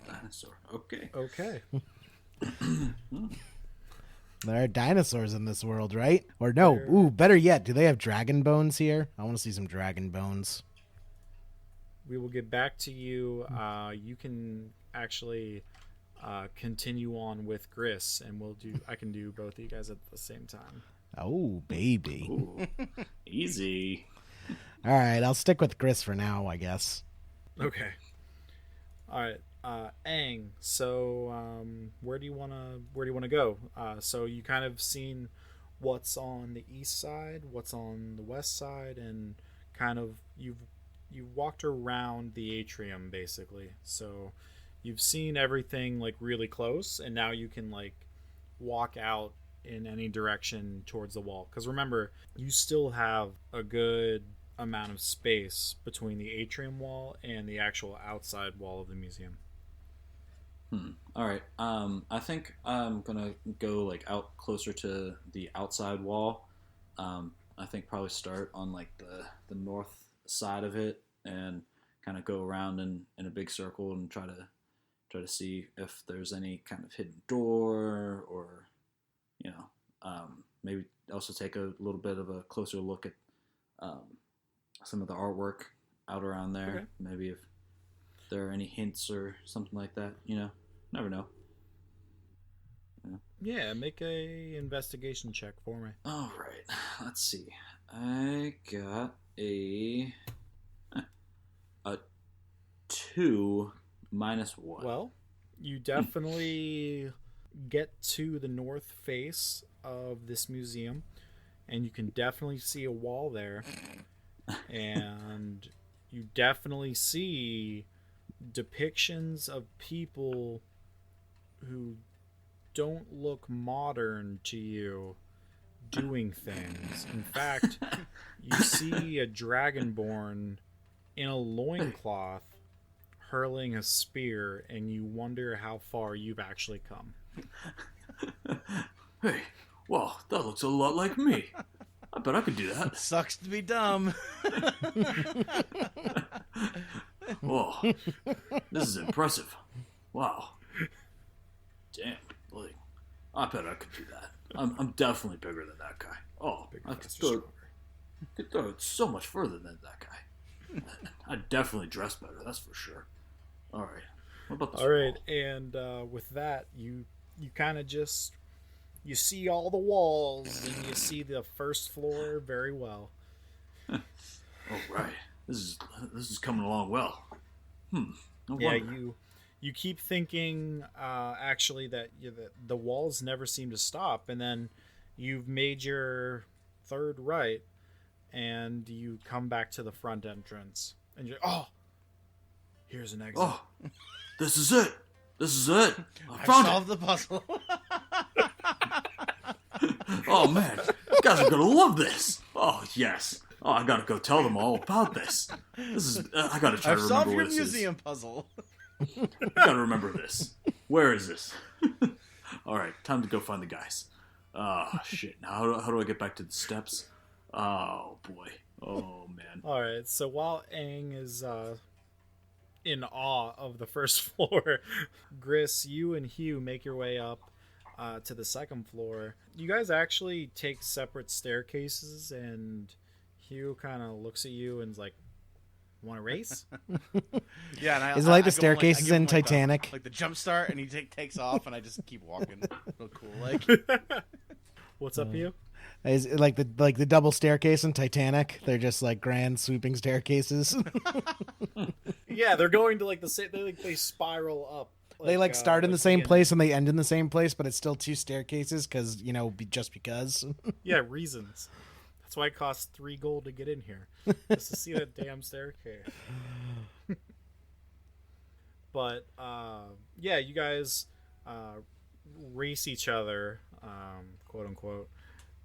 Dinosaur. Okay. Okay. There are dinosaurs in this world, right? Or no? Ooh, better yet, do they have dragon bones here? I want to see some dragon bones. We will get back to you. You can actually continue on with Gris, and I can do both of you guys at the same time. Oh, baby. Ooh, easy. All right, I'll stick with Gris for now, I guess. Okay. All right. Aang, so where do you wanna go? So you kind of seen what's on the east side, what's on the west side, and kind of you've walked around the atrium basically. So you've seen everything like really close, and now you can like walk out in any direction towards the wall. Because remember, you still have a good amount of space between the atrium wall and the actual outside wall of the museum. All right. I think I'm gonna go like out closer to the outside wall. I think probably start on like the north side of it and kind of go around in a big circle and try to see if there's any kind of hidden door, or maybe also take a little bit of a closer look at some of the artwork out around there. Okay. Maybe if there are any hints or something like that. Never know. Yeah, make a investigation check for me. All right, let's see. I got a 2 minus 1. Well, you definitely get to the north face of this museum, and you can definitely see a wall there, and you definitely see depictions of people who don't look modern to you doing things. In fact, you see a dragonborn in a loincloth hurling a spear, and you wonder how far you've actually come. Hey, wow, that looks a lot like me. I bet I could do that. Sucks to be dumb. Whoa, this is impressive. Wow. Damn, like, I bet I could do that. I'm definitely bigger than that guy. Oh, I could throw it so much further than that guy. I'd definitely dress better, that's for sure. All right. What about this? All right, and with that, you kind of just you see all the walls, and you see the first floor very well. All right. This is coming along well. No Yeah, wonder. you keep thinking actually that the walls never seem to stop, and then you've made your third right, and you come back to the front entrance, and you're here's an exit. Oh, this is it. This is it. I I found solved the puzzle. it. Oh man, you guys are gonna love this. Oh yes. Oh, I gotta go tell them all about this. This is. I gotta try I've to solved remember your where this museum puzzle. is. I gotta remember this. Where is this? All right, time to go find the guys. Oh shit! Now how do I get back to the steps? Oh boy. Oh man. All right, so while Aang is in awe of the first floor, Gris, you and Hugh make your way up to the second floor. You guys actually take separate staircases, and Hugh kind of looks at you and is like, "Want to race?" Yeah, and Is it like the I give him, I staircases give him, in Titanic? Like the jump start, and he takes off, and I just keep walking. Real cool, like. What's up, Hugh? Is it like the double staircase in Titanic? They're just like grand sweeping staircases. Yeah, they're going to like they spiral up. They like start in the same begin- place and they end in the same place, but it's still two staircases because just because. Yeah, reasons. That's why it costs 3 gold to get in here, just to see that damn staircase. But yeah, you guys race each other, quote unquote,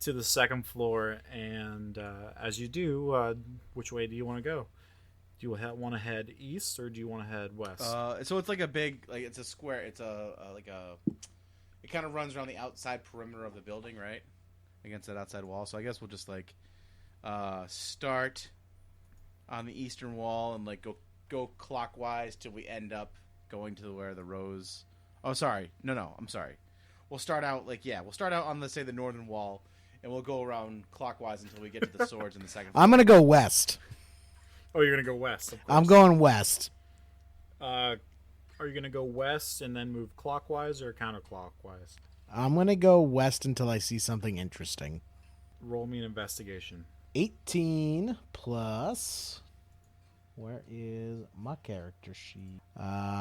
to the second floor, and as you do, which way do you want to go? Do you want to head east or do you want to head west? So it's like a big, like it's a square. It's it kind of runs around the outside perimeter of the building, right, against that outside wall. So I guess we'll just like start on the eastern wall and like go clockwise till we end up going to where the rose. Oh, sorry, no, I'm sorry. We'll start out on let's say the northern wall, and we'll go around clockwise until we get to the swords in the second. I'm gonna go west. Oh, you're gonna go west. Of course. I'm going west. Are you gonna go west and then move clockwise or counterclockwise? I'm gonna go west until I see something interesting. Roll me an investigation. 18 plus. Where is my character sheet?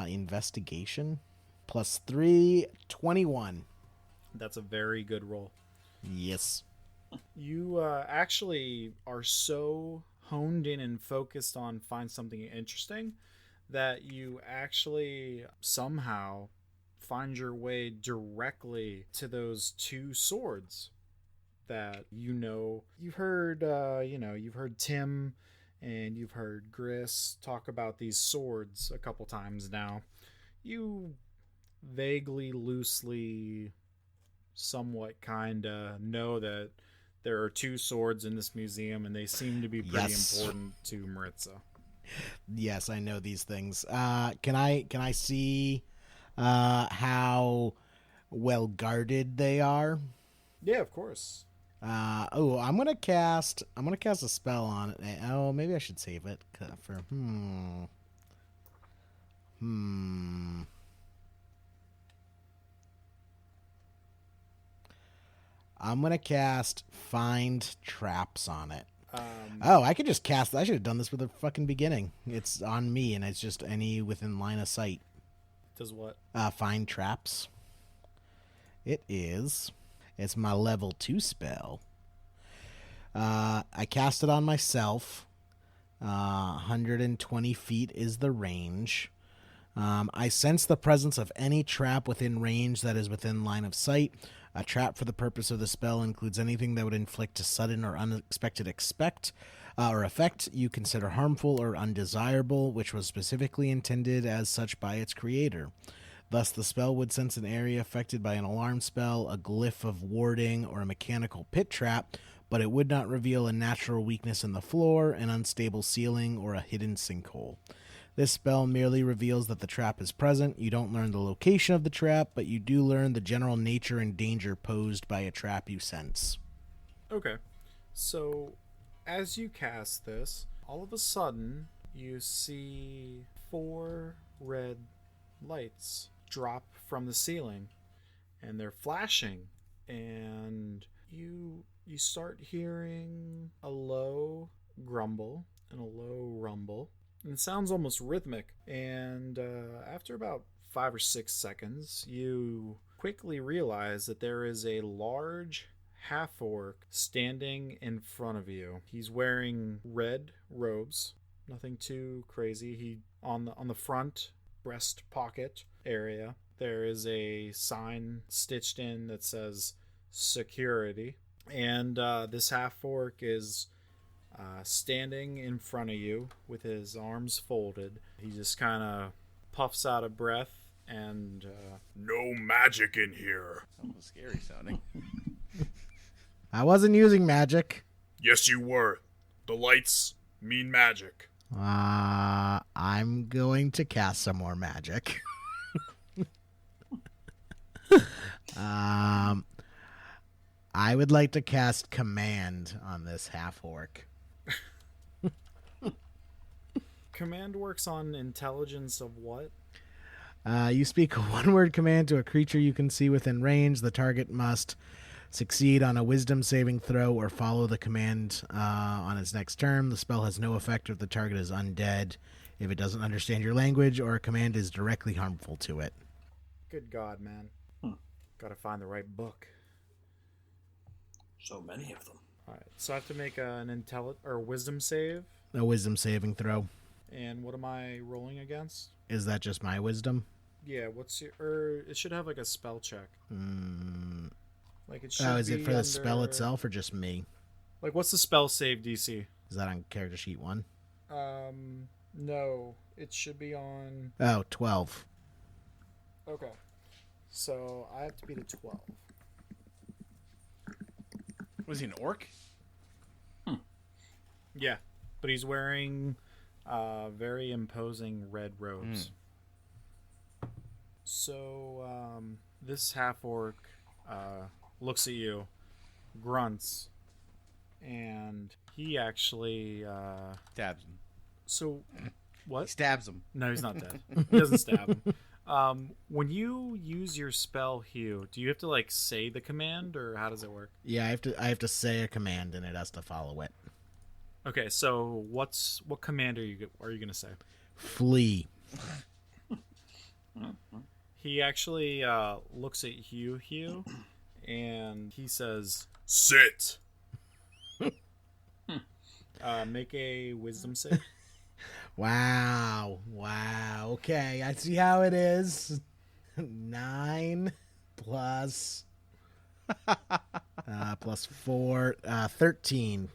Investigation plus 3, 21. That's a very good roll. Yes. You actually are so honed in and focused on find something interesting that you actually somehow find your way directly to those 2 swords that you've heard you've heard Tim and you've heard Gris talk about these swords a couple times now. You vaguely, loosely, somewhat kinda know that there are 2 swords in this museum, and they seem to be pretty Yes. important to Maritza. Yes, I know these things. Can I see how well guarded they are? Yeah, of course. I'm gonna cast a spell on it. Oh, maybe I should save it for I'm gonna cast Find Traps on it. I could just cast. I should have done this with the fucking beginning. It's on me, and it's just any within line of sight. Does what? Find Traps. It's my level 2 spell. I cast it on myself. 120 feet is the range. I sense the presence of any trap within range that is within line of sight. A trap for the purpose of the spell includes anything that would inflict a sudden or unexpected effect you consider harmful or undesirable, which was specifically intended as such by its creator. Thus, the spell would sense an area affected by an alarm spell, a glyph of warding, or a mechanical pit trap, but it would not reveal a natural weakness in the floor, an unstable ceiling, or a hidden sinkhole. This spell merely reveals that the trap is present. You don't learn the location of the trap, but you do learn the general nature and danger posed by a trap you sense. Okay. So, as you cast this, all of a sudden, you see 4 red lights drop from the ceiling, and they're flashing, and you start hearing a low grumble and a low rumble, and it sounds almost rhythmic. And after about 5 or 6 seconds, you quickly realize that there is a large half-orc standing in front of you. He's wearing red robes, nothing too crazy. He on the front breast pocket area, there is a sign stitched in that says security. And this half-orc is standing in front of you with his arms folded. He just kind of puffs out a breath and no magic in here. Almost scary sounding. I wasn't using magic. Yes, you were. The lights mean magic. I'm going to cast some more magic. I would like to cast Command on this half-orc. Command works on intelligence of what? You speak a one-word command to a creature you can see within range. The target must succeed on a wisdom saving throw or follow the command on its next turn. The spell has no effect if the target is undead, if it doesn't understand your language, or a command is directly harmful to it. Good God, man. Gotta find the right book. So many of them. Alright, so I have to make an wisdom save. A wisdom saving throw. And what am I rolling against? Is that just my wisdom? Yeah, what's your... it should have like a spell check. Like it should is it for the spell under- itself or just me? Like, what's the spell save DC? Is that on character sheet 1? No. It should be on... Oh, 12. Okay. So, I have to beat a 12. Was he an orc? Yeah. But he's wearing very imposing red robes. So, this half-orc looks at you, grunts, and he actually... Stabs him. So, what? Stabs him. No, he's not dead. He doesn't stab him. When you use your spell, Hugh, do you have to like say the command, or how does it work? Yeah, I have to say a command and it has to follow it. Okay, so what command are you gonna say? Flee. He actually looks at Hugh, and he says, Sit. "Make a wisdom save." Wow. Okay, I see how it is. 9 plus 4, 13.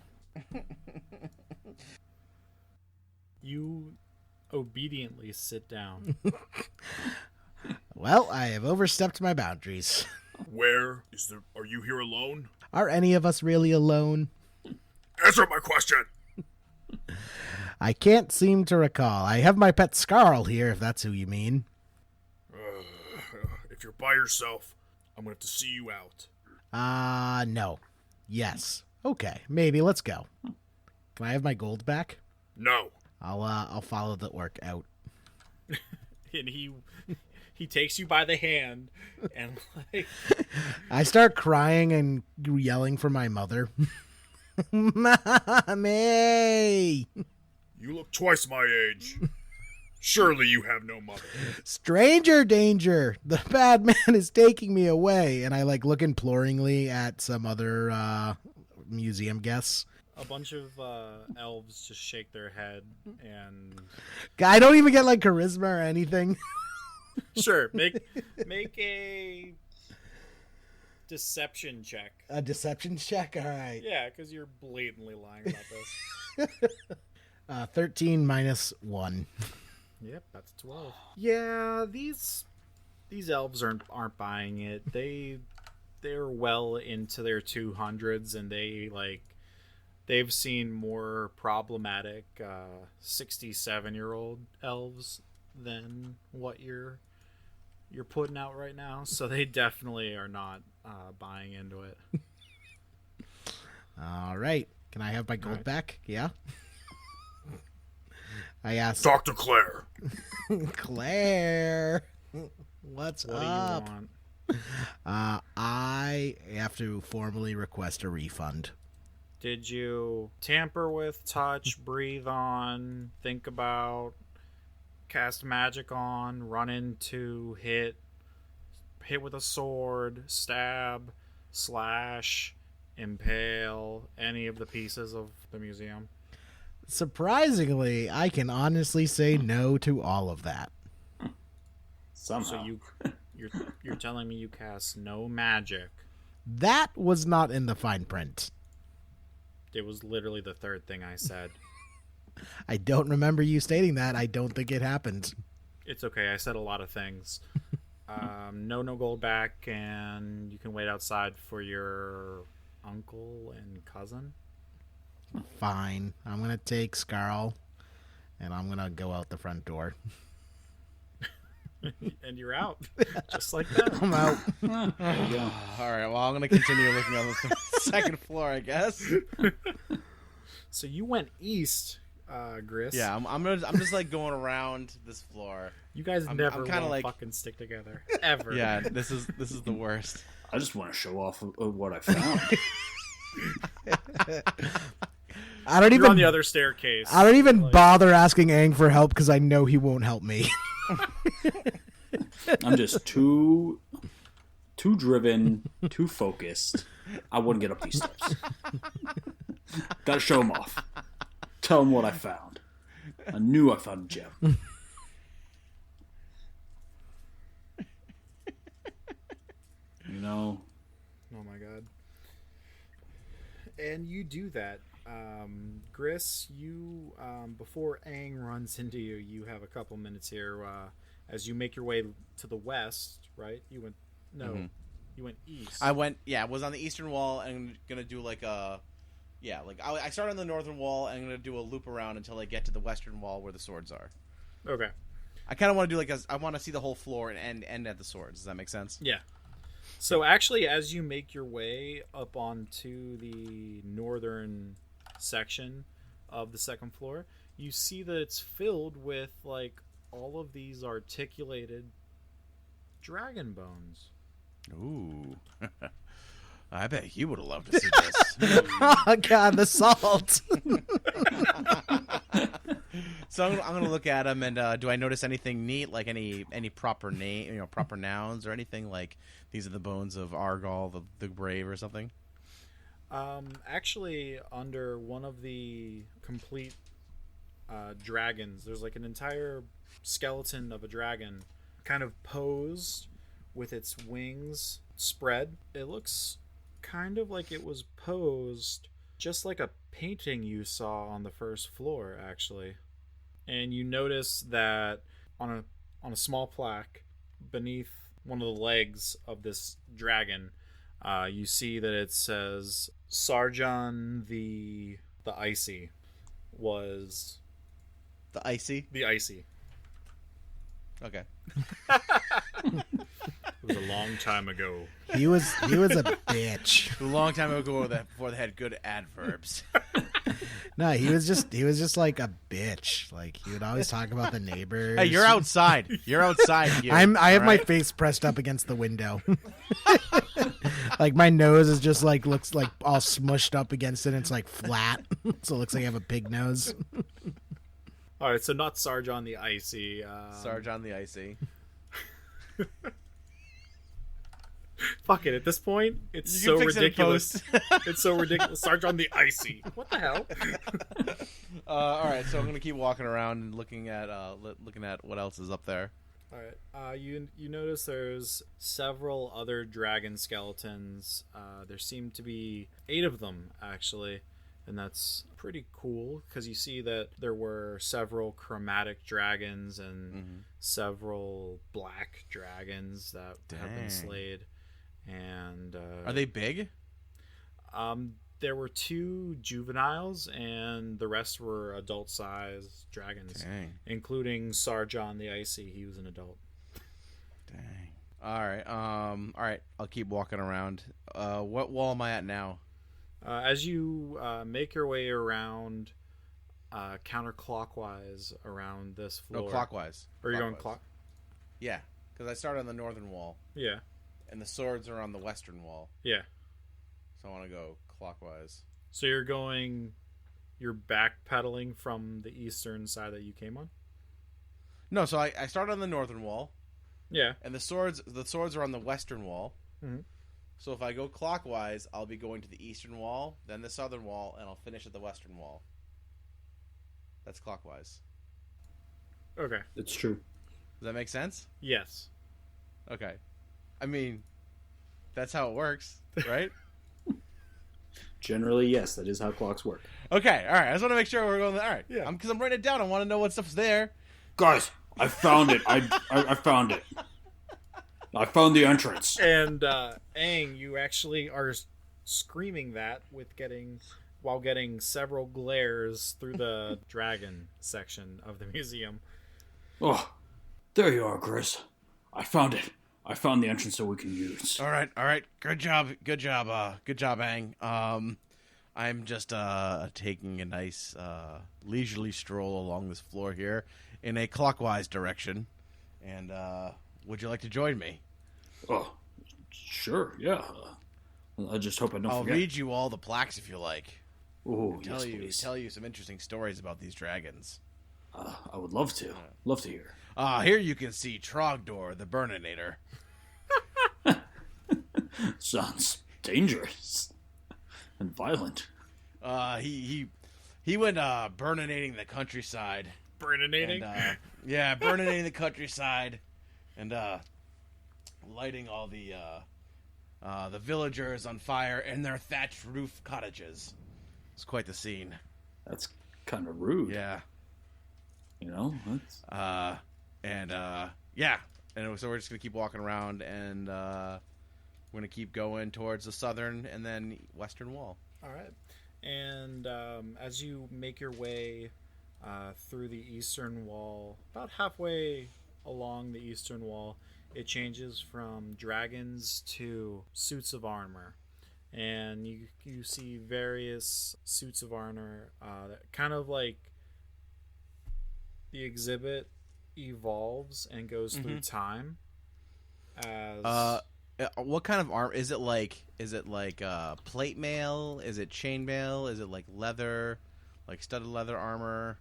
You obediently sit down. Well, I have overstepped my boundaries. Where is the... Are you here alone? Are any of us really alone? Answer my question. I can't seem to recall. I have my pet Scarl here, if that's who you mean. If you're by yourself, I'm going to have to see you out. No. Yes. Okay, maybe. Let's go. Can I have my gold back? No. I'll follow the orc out. And he takes you by the hand and like I start crying and yelling for my mother. Mommy! You look twice my age. Surely you have no mother. Stranger danger! The bad man is taking me away. And I look imploringly at some other museum guests. a bunch of elves just shake their head and I don't even get charisma or anything. sure, make a deception check. A deception check? All right. Yeah, because you're blatantly lying about this. 13 minus 1. Yep, that's 12. Yeah, these elves aren't buying it. They're well into their 200s, and they've seen more problematic 67-year-old elves than what you're putting out right now. So they definitely are not buying into it. All right. Can I have my gold back? Yeah. I asked Dr. Claire. Claire, what's What up? do you want? I have to formally request a refund. Did you tamper with, touch, breathe on, think about, cast magic on, run into, hit with a sword, stab, slash, impale any of the pieces of the museum? Surprisingly, I can honestly say no to all of that. Somehow. So you're telling me you cast no magic? That was not in the fine print. It was literally the third thing I said. I don't remember you stating that. I don't think it happened. It's okay. I said a lot of things. No gold back, and you can wait outside for your uncle and cousin. Fine. I'm going to take Scarl, and I'm going to go out the front door. And you're out. Just like that. I'm out. There you go. All right. Well, I'm gonna continue looking on the second floor, I guess. So you went east, Gris. Yeah, I'm just going around this floor. You guys I'm never kinda will fucking stick together. Ever. Yeah, this is the worst. I just want to show off of what I found. I don't You're on even the other staircase. I don't even bother asking Aang for help because I know he won't help me. I'm just too driven, too focused. I wouldn't get up these steps. Gotta show him off. Tell him what I found. I knew I found a gem. You know? Oh my god. And you do that. Gris, you before Aang runs into you, you have a couple minutes here as you make your way to the west, right? You went you went east. I was on the eastern wall and gonna do I started on the northern wall and I'm gonna do a loop around until I get to the western wall where the swords are. Okay. I kind of want to do I want to see the whole floor and end at the swords. Does that make sense? Yeah. So actually, as you make your way up onto the northern section of the second floor, you see that it's filled with all of these articulated dragon bones. Ooh. I bet he would have loved to see this. Oh god, the salt. So I'm gonna look at him, and do I notice anything neat, like any proper name, proper nouns, or anything like these are the bones of Argal, the brave, or something? Actually, under one of the complete dragons, there's an entire skeleton of a dragon, kind of posed with its wings spread. It looks kind of like it was posed just like a painting you saw on the first floor, actually. And you notice that on a small plaque beneath one of the legs of this dragon, you see that it says Sarjan the Icy was The icy. The icy. Okay. It was a long time ago. He was a bitch. A long time ago, before they had good adverbs. No, he was just like a bitch. Like he would always talk about the neighbors. Hey, you're outside. You're outside. Hugh. I have All my right? face pressed up against the window. Like my nose is just like looks like all smushed up against it. And it's like flat, so it looks like I have a pig nose. All right, so not Sarge on the icy. Sarge on the icy. Fuck it. At this point, it's You so can fix it in ridiculous. post. It's so ridiculous. Sarge on the icy. What the hell? All right, so I'm gonna keep walking around and looking at what else is up there. All right. You notice there's several other dragon skeletons. There seem to be 8 of them actually, and that's pretty cool because you see that there were several chromatic dragons and several black dragons that have been Dang. slayed. And Are they big? there were 2 juveniles, and the rest were adult-sized dragons, Dang. including Sarjon the Icy. He was an adult. Dang. All right. All right. I'll keep walking around. What wall am I at now? As you make your way around counterclockwise around this floor. No, clockwise. Or you're going Clockwise. clock? Yeah, because I started on the northern wall, Yeah. and the swords are on the western wall. Yeah. So I want to go clockwise. So you're backpedaling from the eastern side that you came on? No, so I started on the northern wall, Yeah. and the swords are on the western wall. Mhm. So if I go clockwise, I'll be going to the eastern wall, then the southern wall, and I'll finish at the western wall. That's clockwise. Okay. It's true. Does that make sense? Yes. Okay. I mean, that's how it works, right? Generally, yes, that is how clocks work. Okay, all right. I just want to make sure we're going. All right, Yeah. Because I'm writing it down. I want to know what stuff's there. Guys, I found it. I found it. I found the entrance. And Aang, you actually are screaming that while getting several glares through the dragon section of the museum. Oh, there you are, Gris. I found it. I found the entrance that we can use. All right. Good job, Aang. I'm just taking a nice leisurely stroll along this floor here in a clockwise direction. And would you like to join me? Oh, sure, yeah. I just hope I don't I'll forget. read you all the plaques if you like. Oh, yes, please. Tell you some interesting stories about these dragons. I would love to. Love to hear. Here you can see Trogdor, the Burninator. Sounds dangerous and violent. He went burninating the countryside. Burninating? And, yeah, burninating the countryside, and lighting all the villagers on fire in their thatched roof cottages. It's quite the scene. That's kind of rude. Yeah. You know? That's... Yeah. And so we're just gonna keep walking around, and we're gonna keep going towards the southern and then western wall. All right. And as you make your way through the eastern wall, about halfway along the eastern wall, it changes from dragons to suits of armor. And you see various suits of armor that kind of like the exhibit evolves and goes through time. As what kind of armor is it? Like plate mail? Is it chain mail? Is it like leather, like studded leather armor?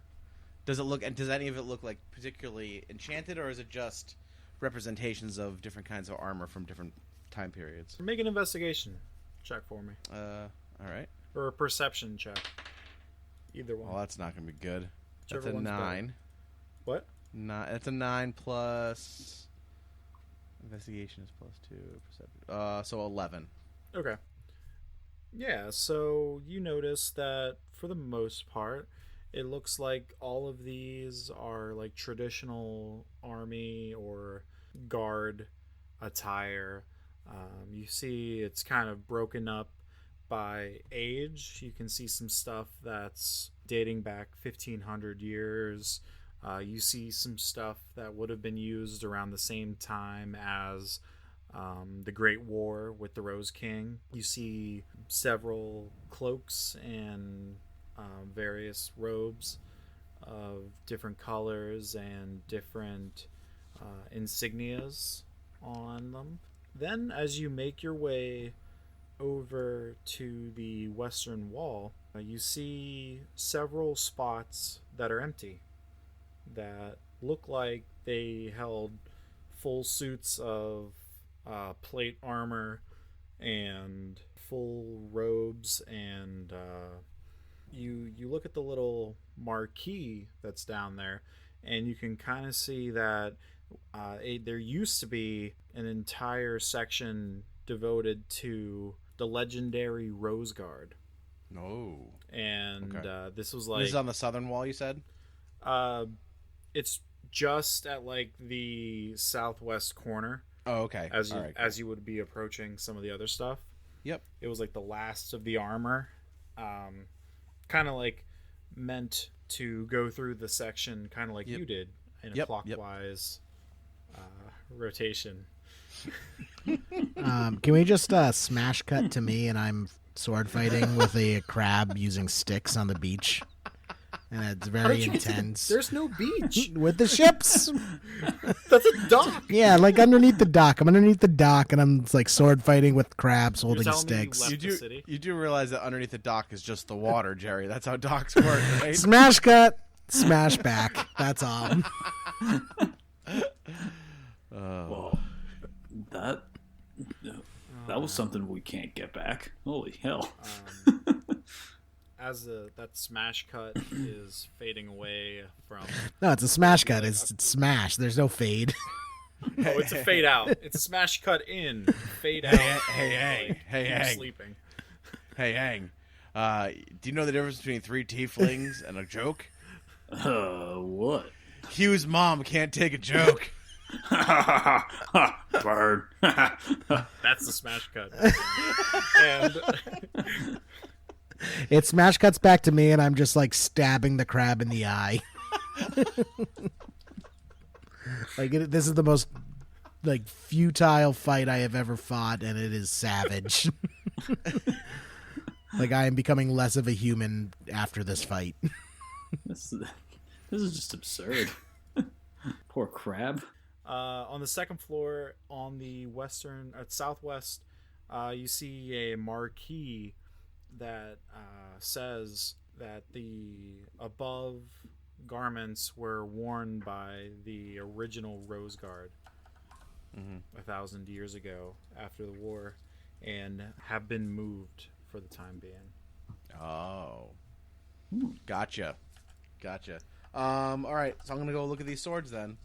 Does any of it look like particularly enchanted, or is it just representations of different kinds of armor from different time periods? make an investigation check for me, All right. or a perception check. Either one. Well, that's not going to be good. Whichever That's a one's better. 9. What? That's a 9 plus investigation is plus 2 perception. So 11. Okay. Yeah, so you notice that for the most part, it looks like all of these are like traditional army or guard attire. You see it's kind of broken up by age. You can see some stuff that's dating back 1500 years. You see some stuff that would have been used around the same time as the Great War with the Rose King. You see several cloaks and various robes of different colors and different insignias on them. Then, as you make your way over to the western wall, you see several spots that are empty that look like they held full suits of plate armor and full robes, and you look at the little marquee that's down there, and you can kind of see that there used to be an entire section devoted to the legendary Rose Guard. No. And Okay. this was This is on the southern wall, you said? it's just at like the southwest corner. Oh, okay. As you All right, cool. as you would be approaching some of the other stuff. Yep. It was like the last of the armor, kind of like meant to go through the section, kind of like Yep. you did in a Yep, clockwise rotation. Can we just smash cut to me and I'm sword fighting with a crab using sticks on the beach? And it's very intense. There's no beach. With the ships. That's a dock. Yeah, like underneath the dock. I'm underneath the dock and I'm like sword fighting with crabs holding telling me you sticks. left- the city? You do realize that underneath the dock is just the water, Jerry. That's how docks work, right? Smash cut, smash back. That's all. Well, that was something we can't get back. Holy hell! As that smash cut is fading away from. No, it's a smash cut. It's smash. There's no fade. Oh, it's a fade out. It's a smash cut in, fade out. Hey, hang. Sleeping. Hey, hang. Do you know the difference between 3 tieflings and a joke? What? Hugh's mom can't take a joke. Bird. That's the smash cut. And It smash cuts back to me and I'm just like stabbing the crab in the eye. This is the most like futile fight I have ever fought, and it is savage. Like I am becoming less of a human after this fight. This is just absurd. Poor crab. on the second floor, on the southwest, you see a marquee that says that the above garments were worn by the original Rose Guard 1,000 years ago after the war, and have been moved for the time being. Oh. Gotcha. All right, so I'm going to go look at these swords then.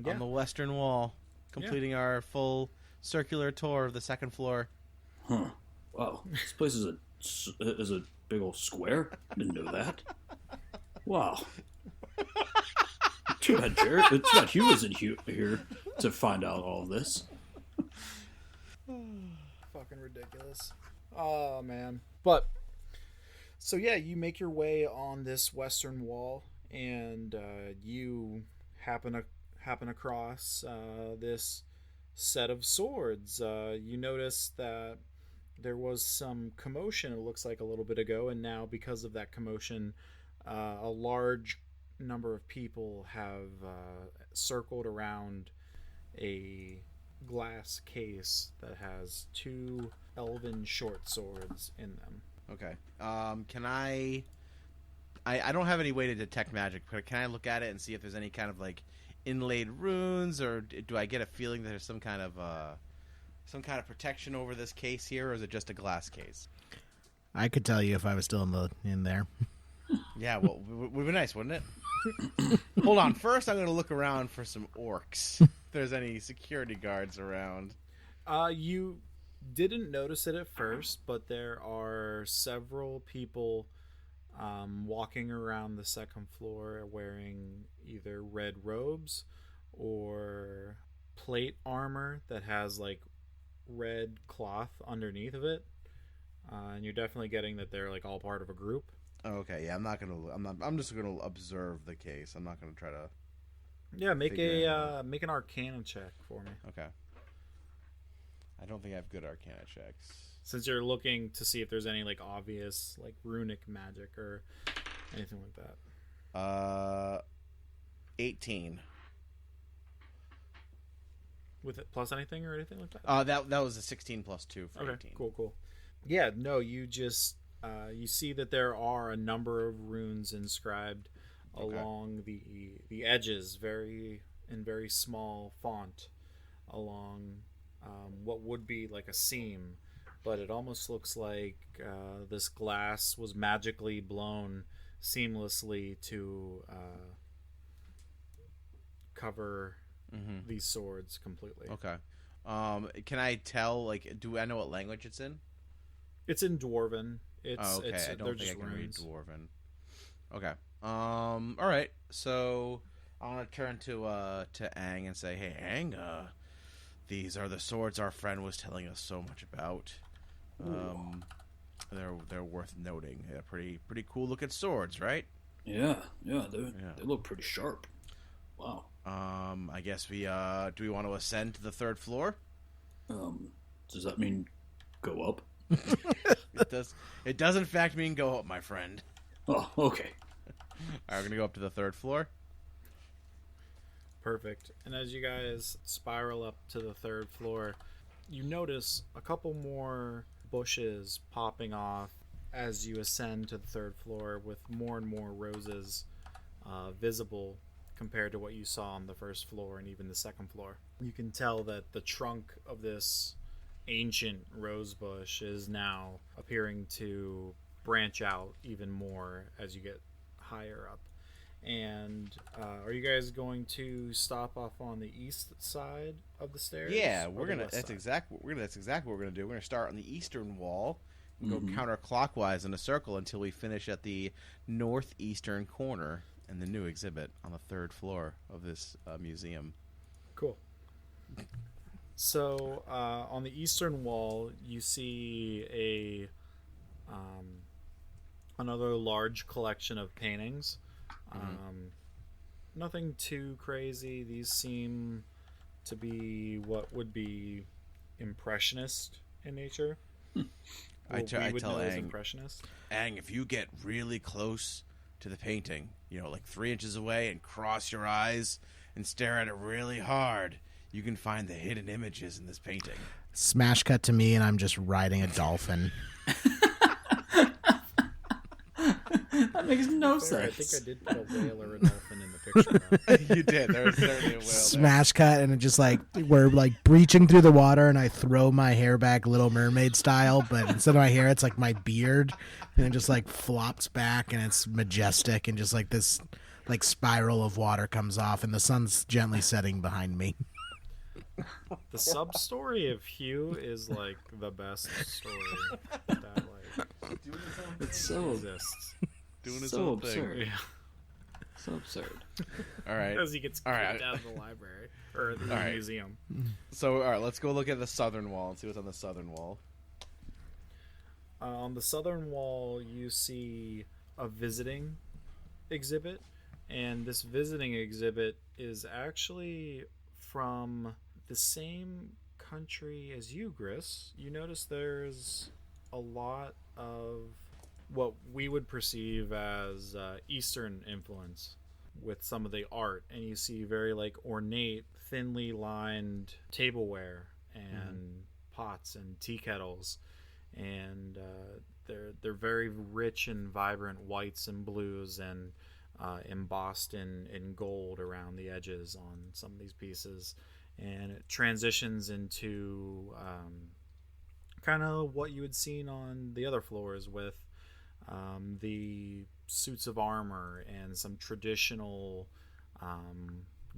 Yeah. On the western wall, completing our full circular tour of the second floor. Huh. Wow. This place is a big old square. Didn't know that. Wow. Too bad Hugh isn't here to find out all of this. Fucking ridiculous. Oh man. But so yeah, you make your way on this western wall, and you happen across this set of swords. You notice that there was some commotion, it looks like, a little bit ago, and now because of that commotion, a large number of people have circled around a glass case that has 2 elven short swords in them. Okay. Can I don't have any way to detect magic, but can I look at it and see if there's any kind of like inlaid runes, or do I get a feeling that there's some kind of protection over this case here, or is it just a glass case? I could tell you if I was still in there. Yeah, well, would be nice, wouldn't it? Hold on. First, I'm going to look around for some orcs. If there's any security guards around. You didn't notice it at first, but there are several people walking around the second floor wearing either red robes or plate armor that has like red cloth underneath of it. And you're definitely getting that they're like all part of a group. Okay, yeah, I'm not gonna. I'm just gonna observe the case. I'm not gonna try to. Yeah, make Figure it make an Arcana check for me. Okay. I don't think I have good Arcana checks. Since you're looking to see if there's any like obvious like runic magic or anything like that. 18. With it plus anything or anything like that? That was a 16 plus 2 for 18. Cool. Yeah, no, you just you see that there are a number of runes inscribed along the edges, very small font along what would be like a seam, but it almost looks like this glass was magically blown seamlessly to cover these swords completely. Okay. Can I tell? Like, do I know what language it's in? It's in Dwarven. Okay. I don't think I can read runes. Dwarven. Okay. All right. So I want to turn to Aang and say, "Hey, Aang, these are the swords our friend was telling us so much about. They're worth noting. They're pretty cool looking swords, right? Yeah, they look pretty sharp. Wow. I guess we do we want to ascend to the third floor? Does that mean go up? It does. It does in fact mean go up, my friend. Oh, okay. All right, we're gonna go up to the third floor. Perfect. And as you guys spiral up to the third floor, you notice a couple more bushes popping off as you ascend to the third floor, with more and more roses visible compared to what you saw on the first floor and even the second floor. You can tell that the trunk of this ancient rose bush is now appearing to branch out even more as you get higher up. And are you guys going to stop off on the east side of the stairs? Yeah, or the west That's side? exactly what we're gonna do. We're gonna start on the eastern wall and go counterclockwise in a circle until we finish at the northeastern corner in the new exhibit on the third floor of this museum. Cool. So on the eastern wall, you see another large collection of paintings. Nothing too crazy. These seem to be what would be impressionist in nature. I tell Aang, impressionist. Aang, if you get really close to the painting, like 3 inches away, and cross your eyes and stare at it really hard, you can find the hidden images in this painting. Smash cut to me, and I'm just riding a dolphin. That makes no Fair, sense. I think I did put a whale or a dolphin in the picture. Though. You did. There was certainly a whale Smash cut, and it just like we're like breaching through the water, and I throw my hair back, Little Mermaid style. But instead of my hair, it's like my beard, and it just like flops back, and it's majestic, and just like this like spiral of water comes off, and the sun's gently setting behind me. The sub story of Hugh is like the best story that like It's so exists. Doing his so own thing. absurd. Yeah. So absurd. All right. As he gets All kicked right. out of the library or the All right. museum. So, all right, let's go look at the southern wall and see what's on the southern wall. On the southern wall, you see a visiting exhibit, and this visiting exhibit is actually from the same country as you, Gris. You notice there's a lot of what we would perceive as Eastern influence with some of the art, and you see very like ornate, thinly lined tableware and pots and tea kettles, and they're very rich and vibrant whites and blues, and embossed in gold around the edges on some of these pieces, and it transitions into kind of what you had seen on the other floors with the suits of armor and some traditional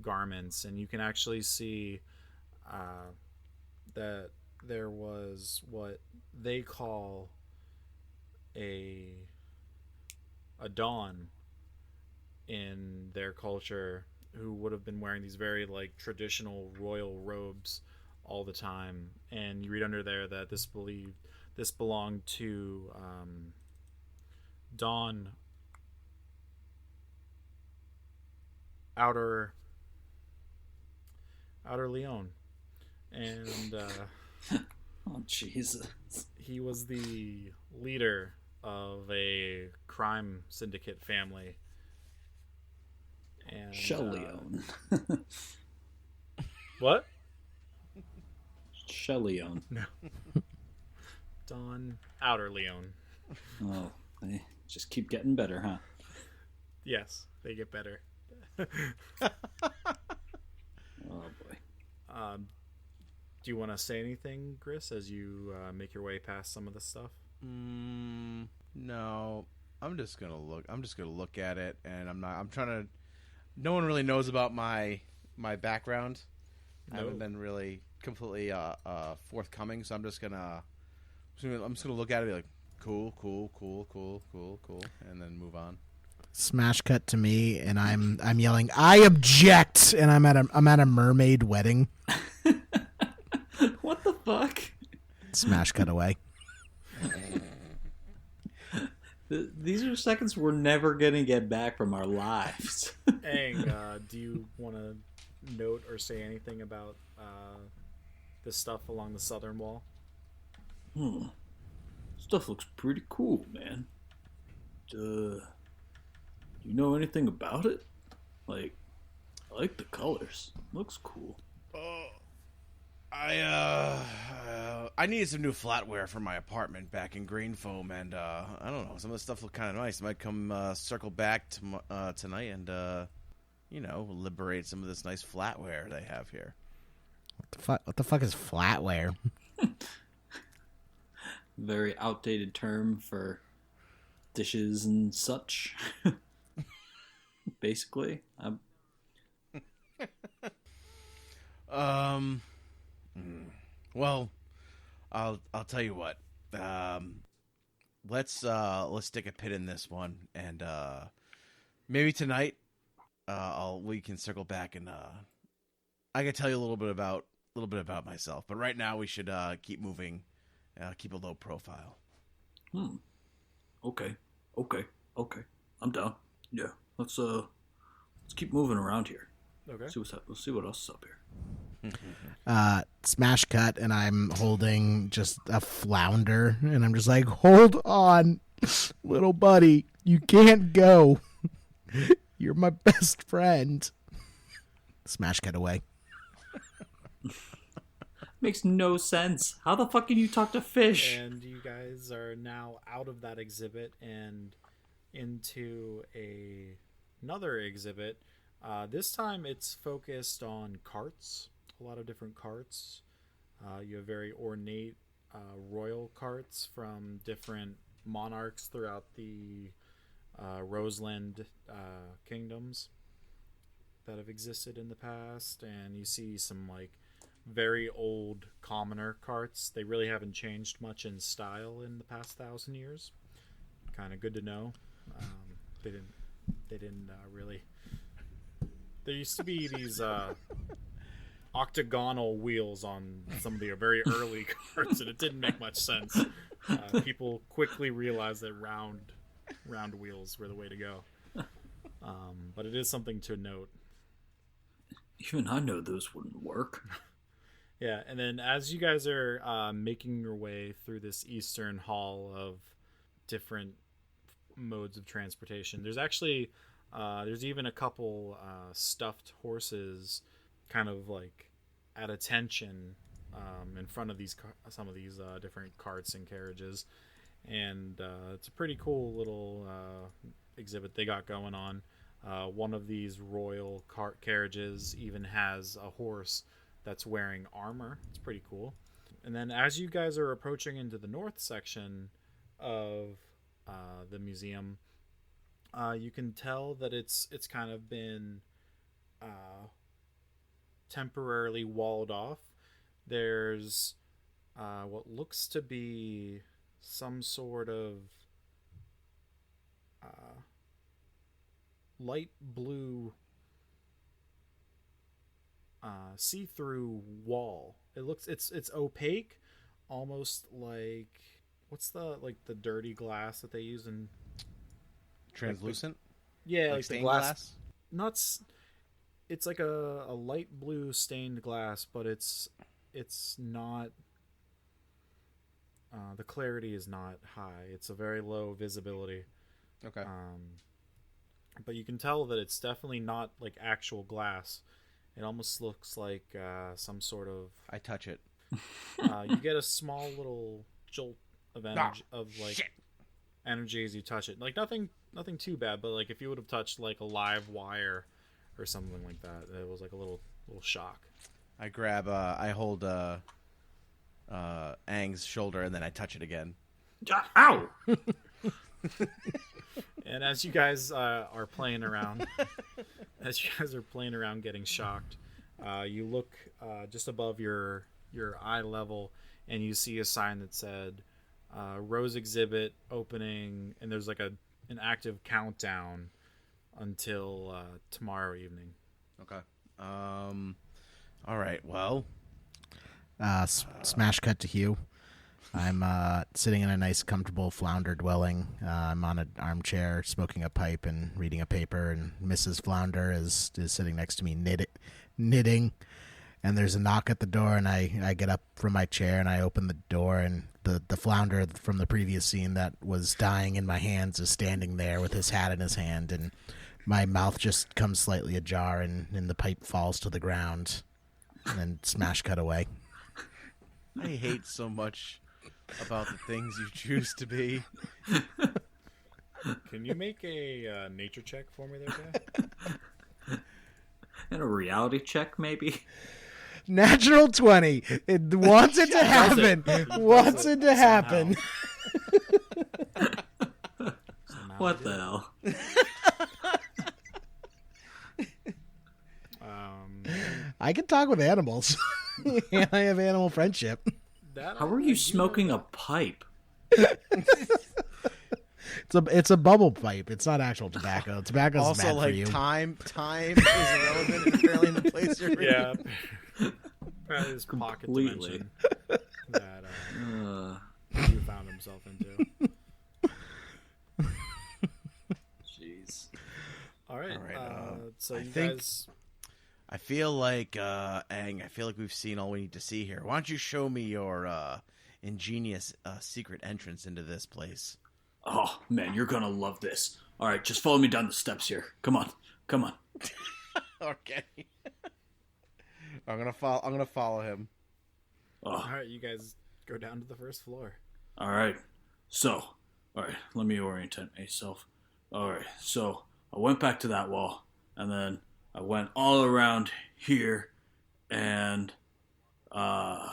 garments, and you can actually see that there was what they call a dawn in their culture, who would have been wearing these very like traditional royal robes all the time, and you read under there that this belonged to Dawn Outer Leon, and Oh, Jesus. he was the leader of a crime syndicate family. And Shelleon. what? Shelleon. Don Outer Leon. Oh, they just keep getting better, huh? Yes, they get better. Oh, boy. Do you want to say anything, Gris, as you make your way past some of the stuff? No. I'm just gonna look at it, and I'm trying to. No one really knows about my background. No. I haven't been really completely forthcoming, so I'm just gonna look at it and be like, cool, and then move on. Smash cut to me, and I'm yelling, "I object!" And I'm at a mermaid wedding. What the fuck? Smash cut away. These are seconds we're never gonna get back from our lives. Aang, do you want to note or say anything about this stuff along the southern wall? Stuff looks pretty cool, man. Do you know anything about it? Like, I like the colors. Looks cool. I needed some new flatware for my apartment back in Green Foam, and I don't know, some of the stuff looked kind of nice. I might come circle back tonight and liberate some of this nice flatware they have here. What the fuck is flatware? Very outdated term for dishes and such. Basically, Well, I'll tell you what. Let's stick a pin in this one, and maybe tonight, we can circle back and I can tell you a little bit about myself. But right now, we should keep moving, keep a low profile. Okay. I'm down. Yeah, let's keep moving around here. Okay. Let's see what else is up here. Smash cut, and I'm holding just a flounder, and I'm just like, hold on, little buddy, you can't go. You're my best friend. Smash cut away. Makes no sense. How the fuck can you talk to fish? And you guys are now out of that exhibit and into another exhibit. This time it's focused on carts, a lot of different carts. You have very ornate royal carts from different monarchs throughout the Roseland kingdoms that have existed in the past. And you see some like very old commoner carts. They really haven't changed much in style in the past 1,000 years. Kind of good to know. They didn't really. There used to be these octagonal wheels on some of the very early carts, and it didn't make much sense. People quickly realized that round wheels were the way to go. But it is something to note. Even I know those wouldn't work. Yeah, and then as you guys are making your way through this eastern hall of different modes of transportation, there's actually there's even a couple stuffed horses kind of like at attention in front of some of these different carts and carriages, and it's a pretty cool little exhibit they got going on. One of these royal cart carriages even has a horse that's wearing armor. It's pretty cool. And then as you guys are approaching into the north section of the museum, you can tell that it's kind of been temporarily walled off. There's what looks to be some sort of light blue see-through wall. It's opaque, almost like what's the dirty glass that they use in Translucent? Yeah, like the stained glass. It's like a light blue stained glass, but it's not. The clarity is not high. It's a very low visibility. Okay. But you can tell that it's definitely not like actual glass. It almost looks like some sort of. I touch it. You get a small little jolt of energy energy as you touch it. Like nothing too bad, but like if you would have touched like a live wire or something like that, it was like a little shock. I grab. I hold Aang's shoulder and then I touch it again. Ow! And as you guys are playing around, getting shocked, you look just above your eye level, and you see a sign that said "Rose Exhibit opening," and there's like an active countdown until tomorrow evening. Okay. All right. Well. Smash cut to Hugh. I'm sitting in a nice, comfortable Flounder dwelling. I'm on an armchair, smoking a pipe and reading a paper, and Mrs. Flounder is sitting next to me knitting. And there's a knock at the door, and I get up from my chair, and I open the door, and the Flounder from the previous scene that was dying in my hands is standing there with his hat in his hand, and my mouth just comes slightly ajar, and the pipe falls to the ground, and then smash cut away. I hate so much about the things you choose to be. Can you make a nature check for me there, guy? And a reality check, maybe? Natural 20. It wants it to happen. Wants it to happen. What the hell? I can talk with animals. And I have animal friendship. How are you smoking a pipe? It's a bubble pipe. It's not actual tobacco. Tobacco's Also, bad like for you. time is irrelevant and apparently in the place you're in. Yeah. Probably his pocket Completely. dimension that Hugh found himself into. Jeez. All right. So I you think- guys. I feel like, Aang, I feel like we've seen all we need to see here. Why don't you show me your ingenious secret entrance into this place? Oh, man, you're gonna love this. All right, just follow me down the steps here. Come on. Okay. I'm gonna follow him. Oh, All right, you guys go down to the first floor. all right. So, all right, let me orientate myself. All right, so I went back to that wall, and then I went all around here, and oh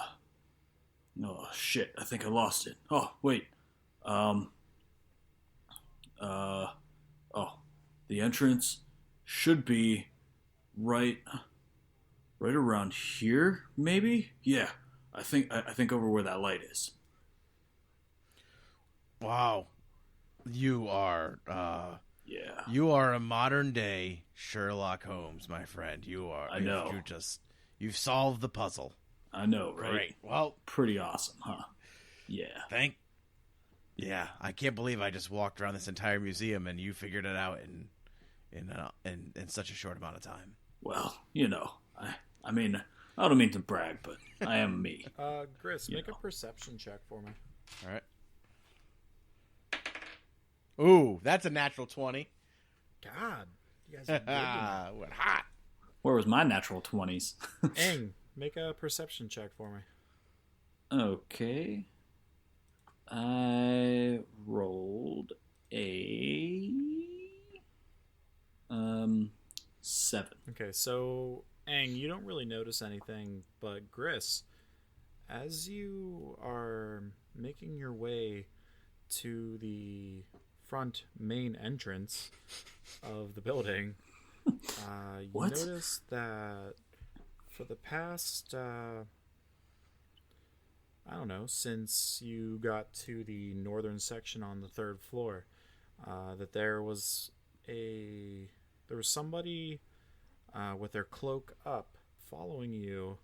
shit, I think I lost it. Oh wait, the entrance should be right around here, maybe. Yeah, I think over where that light is. Wow. You are Yeah. you are a modern day Sherlock Holmes, my friend. You are. I know. You've solved the puzzle. I know, right? Great. Well, Pretty awesome, huh? Yeah. Yeah, I can't believe I just walked around this entire museum and you figured it out in such a short amount of time. Well, I mean, I don't mean to brag, but I am me. Gris, make a perception check for me. All right. Ooh, that's a natural 20. God, you guys are good tonight. Went hot. Where was my natural 20s? Aang, make a perception check for me. Okay. I rolled a 7. Okay, so Aang, you don't really notice anything, but Gris, as you are making your way to the front main entrance of the building, you What? notice that for the past, I don't know, since you got to the northern section on the third floor, that there was somebody with their cloak up following you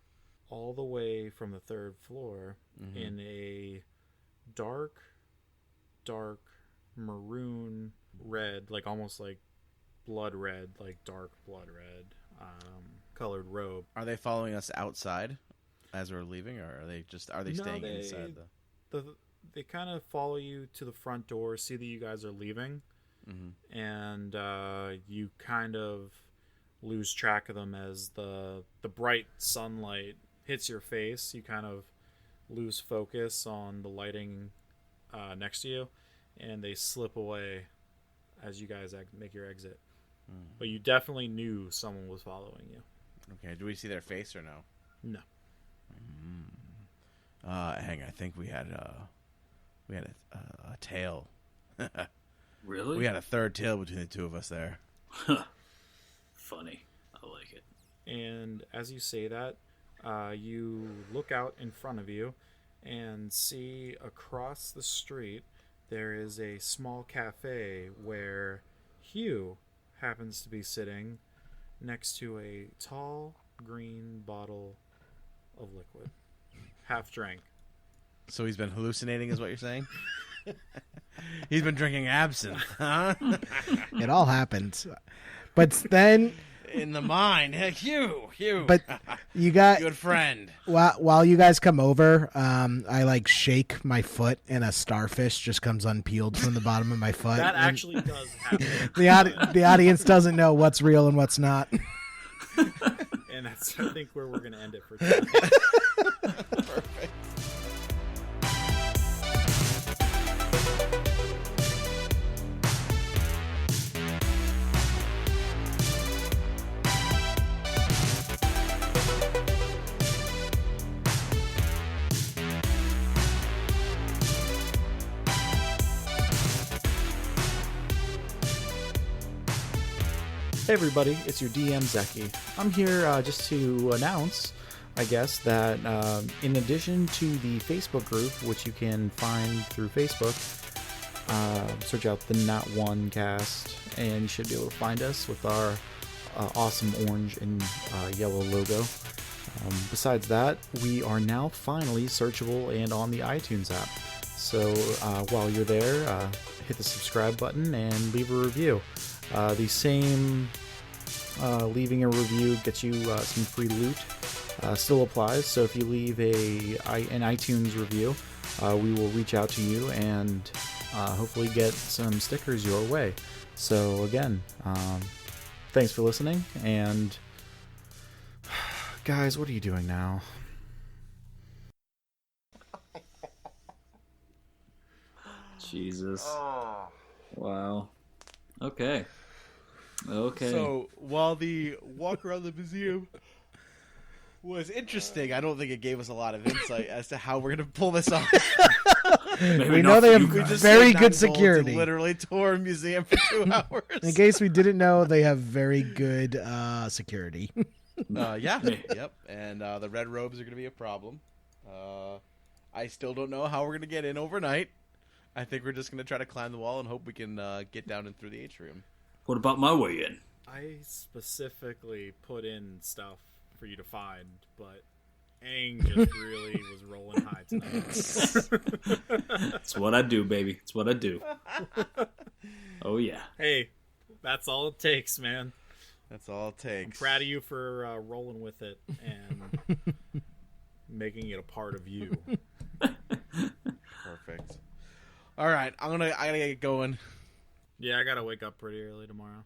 all the way from the third floor in a dark maroon red, like almost like blood red, like dark blood red, colored robe. Are they following us outside as we're leaving, or are they staying inside They kind of follow you to the front door, see that you guys are leaving, and you kind of lose track of them as the bright sunlight hits your face. You kind of lose focus on the lighting next to you, and they slip away as you guys make your exit. But you definitely knew someone was following you. Okay, do we see their face or no? No. Hang on, I think we had a tail. Really? We had a third tail between the two of us there. Funny. I like it. And as you say that, you look out in front of you and see across the street there is a small cafe where Hugh happens to be sitting next to a tall green bottle of liquid, half drank. So he's been hallucinating, is what you're saying? He's been drinking absinthe, huh? It all happens. But then, In the mind, Hugh. but you got Good friend. while you guys come over, I like shake my foot and a starfish just comes unpeeled from the bottom of my foot. That And actually does happen. the audience doesn't know what's real and what's not. And that's, I think, where we're going to end it for tonight. Perfect. Hey everybody, it's your DM Zeki. I'm here just to announce, I guess, that in addition to the Facebook group, which you can find through Facebook, search out the Not One Cast, and you should be able to find us with our awesome orange and yellow logo. Besides that, we are now finally searchable and on the iTunes app. So while you're there, hit the subscribe button and leave a review. The same leaving a review gets you some free loot. Still applies. So if you leave an iTunes review, we will reach out to you and hopefully get some stickers your way. So again, thanks for listening. And guys, what are you doing now? Jesus. Wow. Okay. So while the walk around the museum was interesting, I don't think it gave us a lot of insight as to how we're going to pull this off. We know they have very good security. Literally tour a museum for 2 hours. In case we didn't know, they have very good security. Yeah. Yep. And the red robes are going to be a problem. I still don't know how we're going to get in overnight. I think we're just going to try to climb the wall and hope we can get down and through the atrium. What about my way in? I specifically put in stuff for you to find, but Aang just really was rolling high tonight. It's what I do, baby. It's what I do. Oh, yeah. Hey, that's all it takes, man. That's all it I'm takes. proud of you for rolling with it and making it a part of you. Perfect. All right, I gotta get going. Yeah, I gotta wake up pretty early tomorrow.